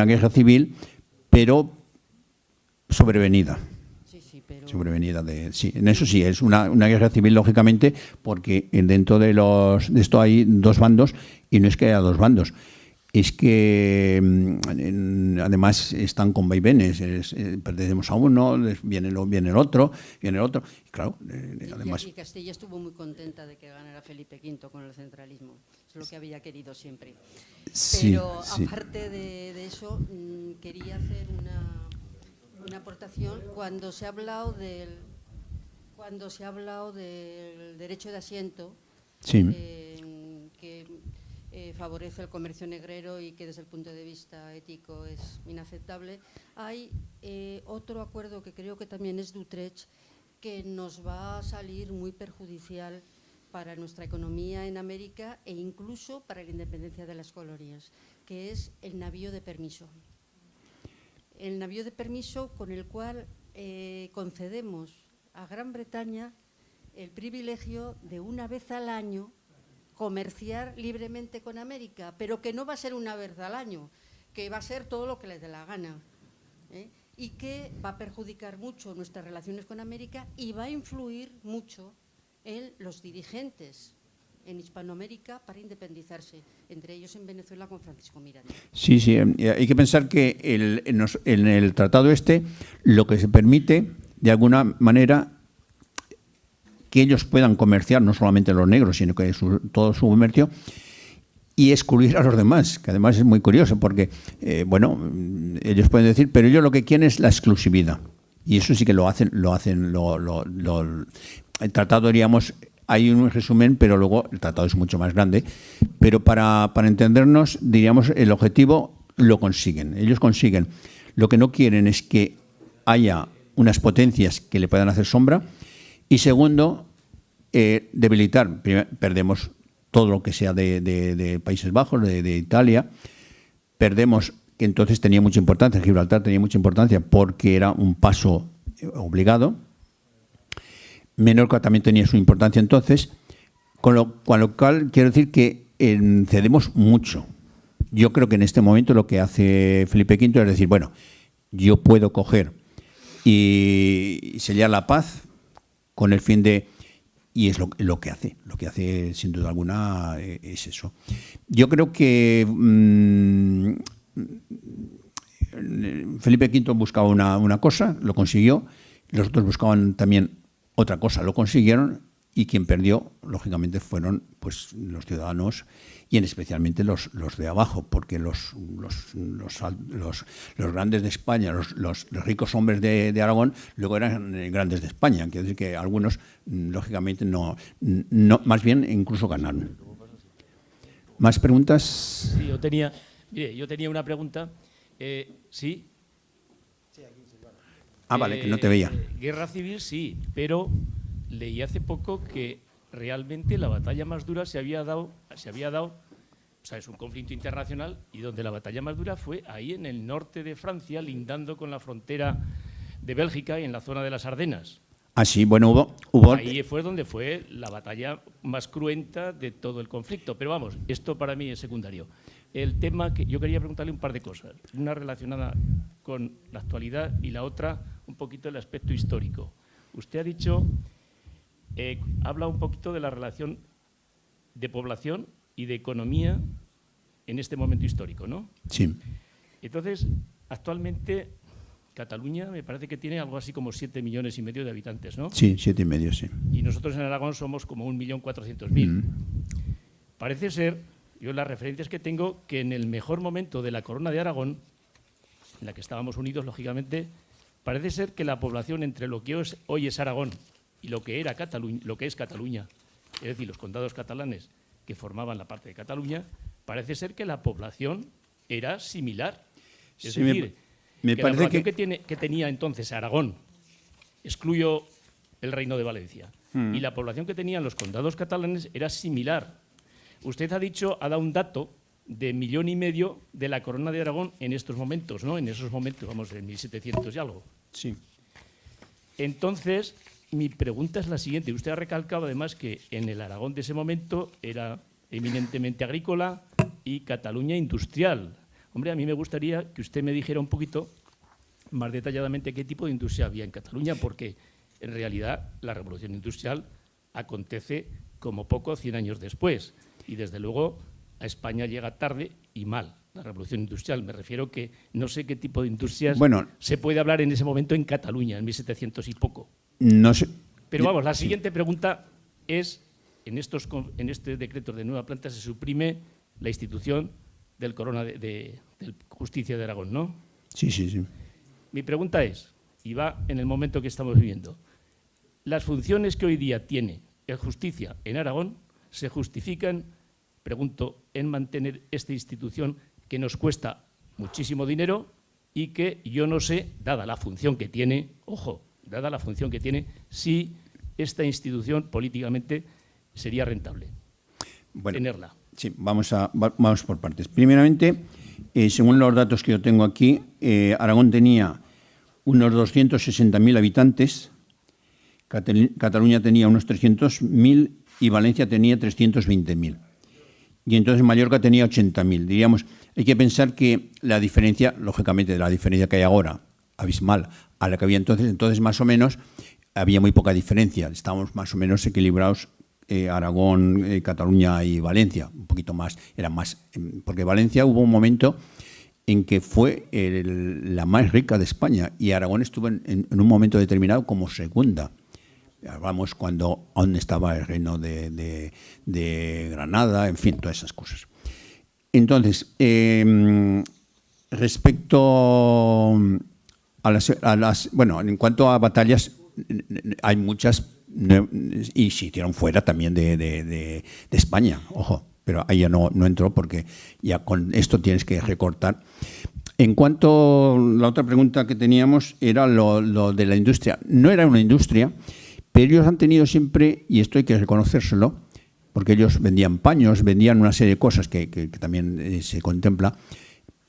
guerra civil, pero sobrevenida. Pero... Sobrevenida sí, en eso sí, es una guerra civil, lógicamente, porque dentro de esto hay dos bandos, y no es que haya dos bandos, es que además están con vaivenes, pertenecemos a uno, viene el otro, y claro, además... Y Castilla estuvo muy contenta de que ganara Felipe V con el centralismo, es lo que había querido siempre. Pero sí. Aparte de eso, quería hacer una aportación cuando se ha hablado del derecho de asiento, sí. Que favorece el comercio negrero y que desde el punto de vista ético es inaceptable. Hay otro acuerdo que creo que también es de Utrecht, que nos va a salir muy perjudicial para nuestra economía en América e incluso para la independencia de las colonias, que es el navío de permiso. El navío de permiso con el cual concedemos a Gran Bretaña el privilegio de una vez al año comerciar libremente con América, pero que no va a ser una vez al año, que va a ser todo lo que les dé la gana, y que va a perjudicar mucho nuestras relaciones con América y va a influir mucho en los dirigentes en Hispanoamérica para independizarse, entre ellos en Venezuela con Francisco Miranda. Sí, hay que pensar que en el tratado lo que se permite, de alguna manera, que ellos puedan comerciar, no solamente los negros, sino que todo su comercio, y excluir a los demás, que además es muy curioso, porque, ellos pueden decir, pero ellos lo que quieren es la exclusividad, y eso sí que lo hacen, el tratado, diríamos, hay un resumen, pero luego el tratado es mucho más grande. Pero para entendernos, diríamos, el objetivo lo consiguen. Ellos consiguen. Lo que no quieren es que haya unas potencias que le puedan hacer sombra. Y segundo, debilitar. Primero, perdemos todo lo que sea de Países Bajos, de Italia. Perdemos, que entonces tenía mucha importancia, Gibraltar tenía mucha importancia porque era un paso obligado. Menorca también tenía su importancia entonces, con lo cual quiero decir que cedemos mucho. Yo creo que en este momento lo que hace Felipe V es decir, bueno, yo puedo coger y sellar la paz con el fin de... Y es lo que hace. Lo que hace, sin duda alguna, es eso. Yo creo que Felipe V buscaba una cosa, lo consiguió. Los otros buscaban también otra cosa, lo consiguieron, y quien perdió, lógicamente, fueron pues los ciudadanos y especialmente los de abajo, porque los grandes de España, los ricos hombres de Aragón, luego eran grandes de España. Quiere decir que algunos, lógicamente, no, más bien incluso ganaron. ¿Más preguntas? Sí, yo tenía una pregunta. ¿Sí? Ah, vale, que no te veía. Guerra civil sí, pero leí hace poco que realmente la batalla más dura se había dado, o sea, es un conflicto internacional y donde la batalla más dura fue ahí en el norte de Francia, lindando con la frontera de Bélgica y en la zona de las Ardenas. Ah, sí, bueno, hubo... Ahí fue donde fue la batalla más cruenta de todo el conflicto. Pero vamos, esto para mí es secundario. El tema que yo quería preguntarle un par de cosas, una relacionada con la actualidad y la otra un poquito el aspecto histórico. Usted ha dicho, habla un poquito de la relación de población y de economía en este momento histórico, ¿no? Sí. Entonces, actualmente Cataluña me parece que tiene algo así como 7,5 millones de habitantes, ¿no? Sí, 7,5, sí. Y nosotros en Aragón somos como 1.400.000. Parece ser, yo las referencias que tengo, que en el mejor momento de la Corona de Aragón, en la que estábamos unidos, lógicamente, parece ser que la población entre lo que hoy es Aragón y lo que era Cataluña, lo que es Cataluña, es decir, los condados catalanes que formaban la parte de Cataluña, parece ser que la población era similar. Es Sí, decir, me que parece la población que tenía entonces Aragón, excluyo el Reino de Valencia, y la población que tenían los condados catalanes era similar. Usted ha dado un dato de 1,5 millones de la Corona de Aragón en estos momentos, ¿no? En esos momentos, vamos, en 1700 y algo. Sí. Entonces, mi pregunta es la siguiente. Usted ha recalcado además que en el Aragón de ese momento era eminentemente agrícola y Cataluña industrial. Hombre, a mí me gustaría que usted me dijera un poquito más detalladamente qué tipo de industria había en Cataluña, porque en realidad la revolución industrial acontece como poco 100 años después. Y desde luego a España llega tarde y mal la revolución industrial. Me refiero que no sé qué tipo de industrias se puede hablar en ese momento en Cataluña, en 1700 y poco. No sé. Pero vamos, la siguiente pregunta es, en este decreto de nueva planta se suprime la institución del del Justicia de Aragón, ¿no? Sí, sí, sí. Mi pregunta es, y va en el momento que estamos viviendo, ¿las funciones que hoy día tiene el Justicia en Aragón se justifican, pregunto, en mantener esta institución que nos cuesta muchísimo dinero y que yo no sé, dada la función que tiene, ojo, dada la función que tiene, si esta institución políticamente sería rentable tenerla? Sí, vamos por partes. Primeramente, según los datos que yo tengo aquí, Aragón tenía unos 260.000 habitantes, Cataluña tenía unos 300.000 y Valencia tenía 320.000. Y entonces Mallorca tenía 80.000. Diríamos, hay que pensar que la diferencia, lógicamente, de la diferencia que hay ahora, abismal, a la que había entonces más o menos, había muy poca diferencia. Estábamos más o menos equilibrados, Aragón, Cataluña y Valencia, un poquito más, eran más, porque Valencia hubo un momento en que fue la más rica de España y Aragón estuvo en un momento determinado como segunda. Hablamos cuando aún estaba el reino de Granada, en fin, todas esas cosas. Entonces, respecto a las... Bueno, en cuanto a batallas, hay muchas y se hicieron fuera también de España, ojo, pero ahí ya no entró porque ya con esto tienes que recortar. En cuanto a la otra pregunta que teníamos era lo de la industria. No era una industria, pero ellos han tenido siempre, y esto hay que reconocérselo, porque ellos vendían paños, vendían una serie de cosas que también se contempla,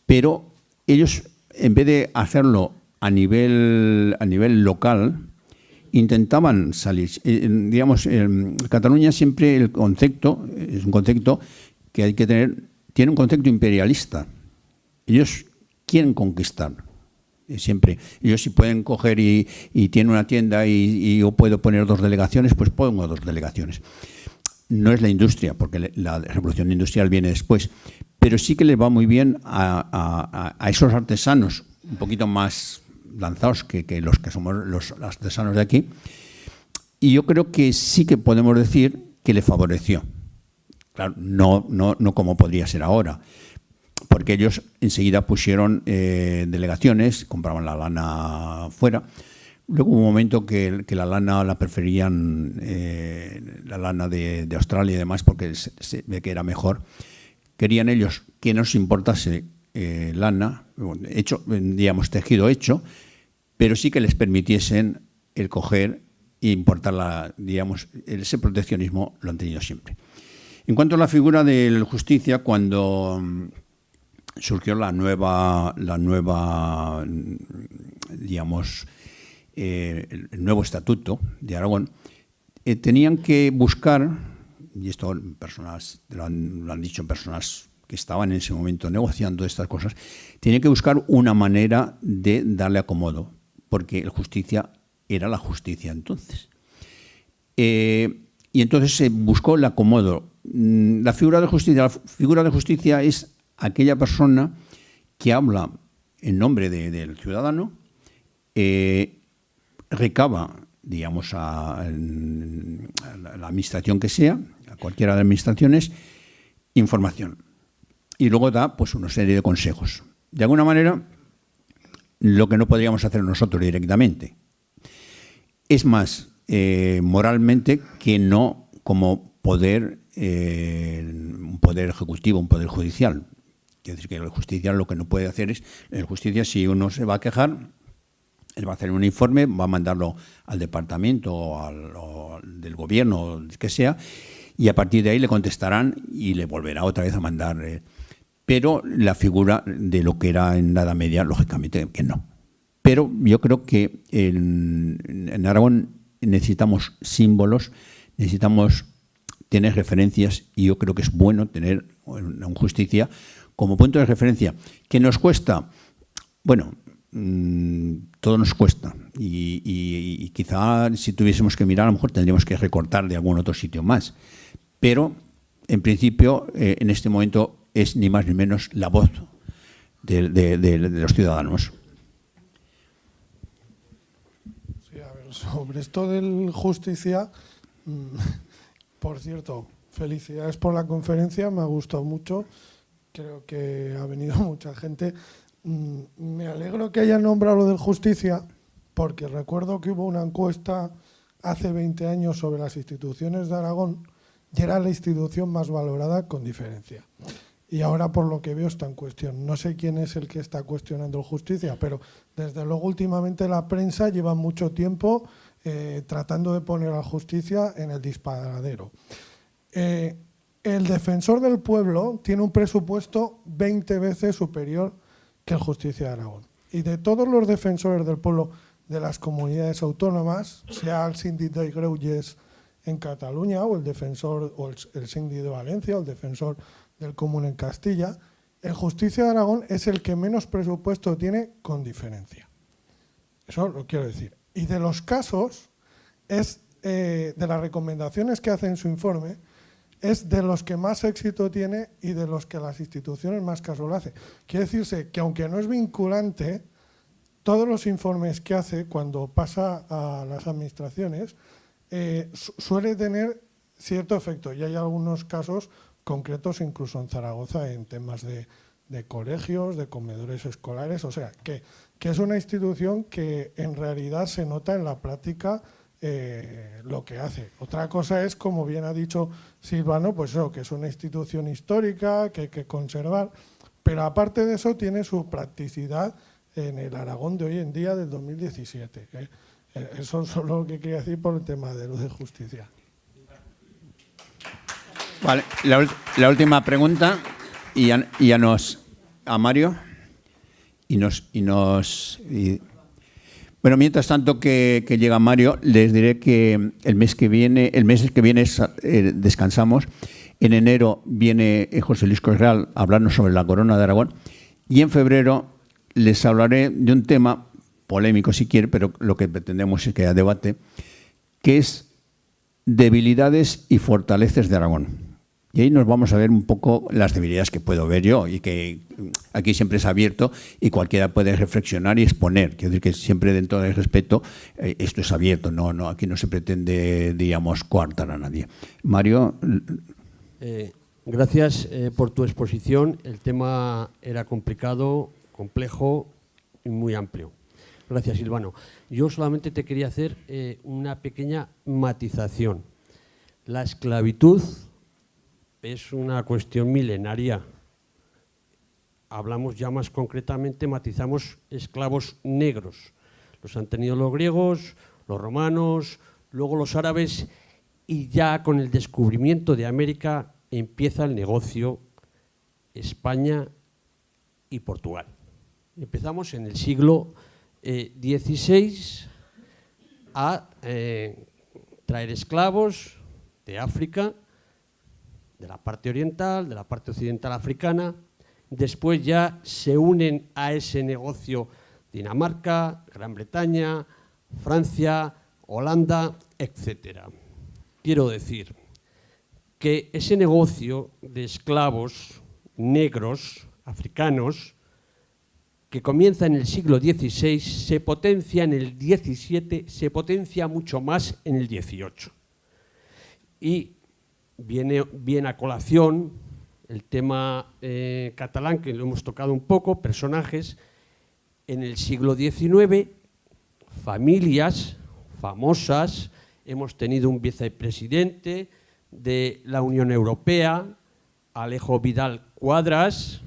pero ellos, en vez de hacerlo a nivel local, intentaban salir. Digamos, en Cataluña siempre el concepto, es un concepto que hay que tener, tiene un concepto imperialista. Ellos quieren conquistar. Siempre. Ellos si pueden coger y tienen una tienda y yo puedo poner 2 delegaciones, pues pongo 2 delegaciones. No es la industria, porque la revolución industrial viene después, pero sí que les va muy bien a esos artesanos un poquito más lanzados que los que somos los artesanos de aquí, Y yo creo que sí que podemos decir que le favoreció. Claro, no como podría ser ahora, porque ellos enseguida pusieron delegaciones, compraban la lana fuera. Luego hubo un momento que la lana la preferían, la lana de Australia y demás, porque se ve que era mejor. Querían ellos que no les importase lana, hecho, digamos, tejido hecho, pero sí que les permitiesen el coger e importar digamos, ese proteccionismo lo han tenido siempre. En cuanto a la figura del justicia, cuando surgió la nueva digamos, el nuevo estatuto de Aragón, tenían que buscar, y esto personas lo han dicho personas que estaban en ese momento negociando estas cosas, tenían que buscar una manera de darle acomodo, porque el justicia era la justicia entonces. Y entonces se buscó el acomodo. La figura de justicia es aquella persona que habla en nombre del ciudadano, recaba, digamos, a la administración que sea, a cualquiera de las administraciones, información. Y luego da pues una serie de consejos. De alguna manera, lo que no podríamos hacer nosotros directamente. Es más, moralmente, que no como poder, un poder ejecutivo, un poder judicial. Quiere decir que el justicia lo que no puede hacer es, el justicia, si uno se va a quejar, él va a hacer un informe, va a mandarlo al departamento o del gobierno, o que sea, y a partir de ahí le contestarán y le volverá otra vez a mandar. Pero la figura de lo que era en la Edad Media, lógicamente que no. Pero yo creo que en Aragón necesitamos símbolos, necesitamos tener referencias, y yo creo que es bueno tener una justicia como punto de referencia. ¿Qué nos cuesta? Bueno, todo nos cuesta, y quizá si tuviésemos que mirar, a lo mejor tendríamos que recortar de algún otro sitio más. Pero, en principio, en este momento es ni más ni menos la voz de los ciudadanos. Sí, a ver, sobre esto del justicia, por cierto, felicidades por la conferencia, me ha gustado mucho, creo que ha venido mucha gente. Me alegro que hayan nombrado lo del justicia, porque recuerdo que hubo una encuesta hace 20 años sobre las instituciones de Aragón y era la institución más valorada con diferencia. Y ahora, por lo que veo, está en cuestión. No sé quién es el que está cuestionando el justicia, pero desde luego últimamente la prensa lleva mucho tiempo tratando de poner a la justicia en el disparadero. El defensor del pueblo tiene un presupuesto 20 veces superior que el justicia de Aragón. Y de todos los defensores del pueblo de las comunidades autónomas, sea el síndic de Greuges en Cataluña o el defensor o el síndic de Valencia o el defensor del común en Castilla, el justicia de Aragón es el que menos presupuesto tiene con diferencia. Eso lo quiero decir. Y de los casos, de las recomendaciones que hace en su informe, es de los que más éxito tiene y de los que las instituciones más caso lo hacen. Quiere decirse que, aunque no es vinculante, todos los informes que hace cuando pasa a las administraciones suele tener cierto efecto. Y hay algunos casos concretos, incluso en Zaragoza, en temas de colegios, de comedores escolares. O sea, que es una institución que en realidad se nota en la práctica lo que hace. Otra cosa es, como bien ha dicho Silvano, pues eso, que es una institución histórica, que hay que conservar, pero aparte de eso tiene su practicidad en el Aragón de hoy en día, del 2017. Eso es solo lo que quería decir por el tema de lo de justicia. Vale, la última pregunta, y ya a Mario, bueno, mientras tanto que llega Mario, les diré que el mes que viene descansamos. En enero viene José Luis Correal a hablarnos sobre la corona de Aragón, y en febrero les hablaré de un tema polémico, si quiere, pero lo que pretendemos es que haya debate, que es debilidades y fortalezas de Aragón. Y ahí nos vamos a ver un poco las debilidades que puedo ver yo, y que aquí siempre es abierto y cualquiera puede reflexionar y exponer. Quiero decir que siempre dentro del respeto esto es abierto, no, aquí no se pretende, digamos, coartar a nadie. Mario. Gracias por tu exposición. El tema era complicado, complejo y muy amplio. Gracias, Silvano. Yo solamente te quería hacer una pequeña matización. La esclavitud es una cuestión milenaria. Hablamos ya más concretamente, matizamos esclavos negros. Los han tenido los griegos, los romanos, luego los árabes, y ya con el descubrimiento de América empieza el negocio España y Portugal. Empezamos en el siglo XVI a traer esclavos de África, de la parte oriental, de la parte occidental africana. Después ya se unen a ese negocio Dinamarca, Gran Bretaña, Francia, Holanda, etc. Quiero decir que ese negocio de esclavos negros, africanos, que comienza en el siglo XVI, se potencia en el XVII, se potencia mucho más en el XVIII. Y viene a colación el tema catalán, que lo hemos tocado un poco, personajes. En el siglo XIX, familias famosas, hemos tenido un vicepresidente de la Unión Europea, Alejo Vidal Quadras,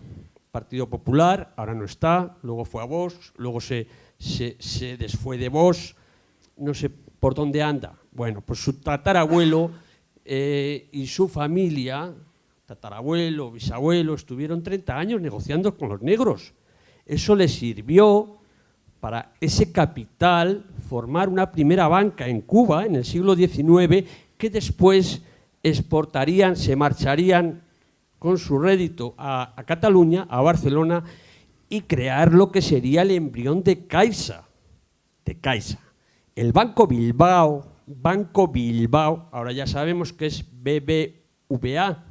Partido Popular, ahora no está, luego fue a Vox, luego se desfue de Vox, no sé por dónde anda. Bueno, pues su tatarabuelo y su familia, tatarabuelo, bisabuelo, estuvieron 30 años negociando con los negros. Eso les sirvió para ese capital formar una primera banca en Cuba en el siglo XIX, que después exportarían, se marcharían con su rédito a Cataluña, a Barcelona, y crear lo que sería el embrión de Caixa. El Banco Bilbao, ahora ya sabemos que es BBVA.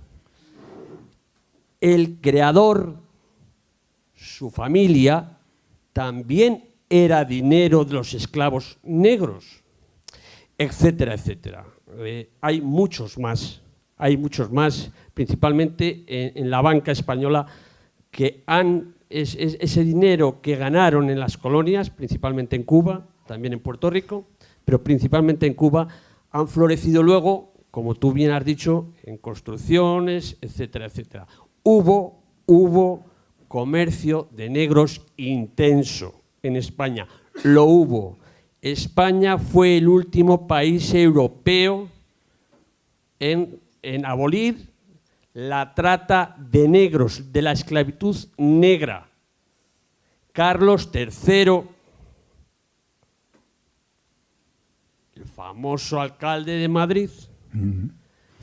El creador, su familia, también era dinero de los esclavos negros, etcétera, etcétera. Hay muchos más, principalmente en la banca española, que ese dinero que ganaron en las colonias, principalmente en Cuba, también en Puerto Rico, pero principalmente en Cuba, han florecido luego, como tú bien has dicho, en construcciones, etcétera, etcétera. Hubo comercio de negros intenso en España, lo hubo. España fue el último país europeo en abolir la trata de negros, de la esclavitud negra. Carlos III, el famoso alcalde de Madrid,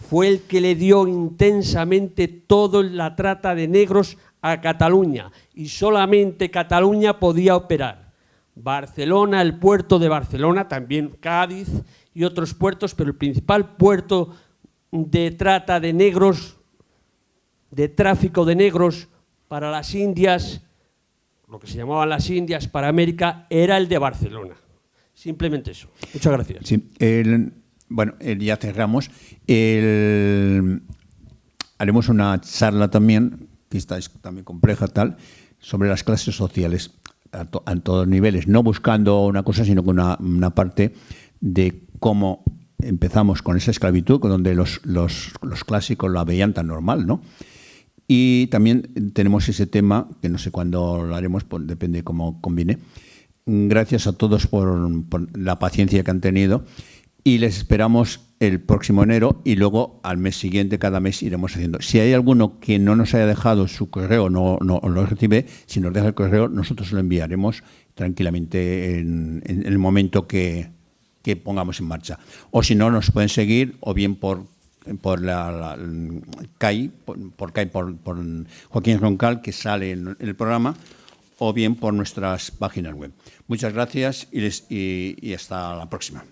fue el que le dio intensamente toda la trata de negros a Cataluña, y solamente Cataluña podía operar. Barcelona, el puerto de Barcelona, también Cádiz y otros puertos, pero el principal puerto de trata de negros, de tráfico de negros para las Indias, lo que se llamaban las Indias para América, era el de Barcelona. Simplemente eso. Muchas gracias. Sí, bueno, ya cerramos. Haremos una charla también, que esta es también compleja, sobre las clases sociales a todos los niveles, no buscando una cosa, sino con una parte de cómo empezamos con esa esclavitud, donde los clásicos la veían tan normal, ¿no? Y también tenemos ese tema, que no sé cuándo lo haremos, pues depende cómo combine. Gracias a todos por la paciencia que han tenido, y les esperamos el próximo enero, y luego al mes siguiente, cada mes iremos haciendo. Si hay alguno que no nos haya dejado su correo, no lo recibe, si nos deja el correo, nosotros lo enviaremos tranquilamente en el momento que pongamos en marcha. O si no, nos pueden seguir o bien por CAI, por Joaquín Roncal, que sale en el programa, o bien por nuestras páginas web. Muchas gracias y hasta la próxima.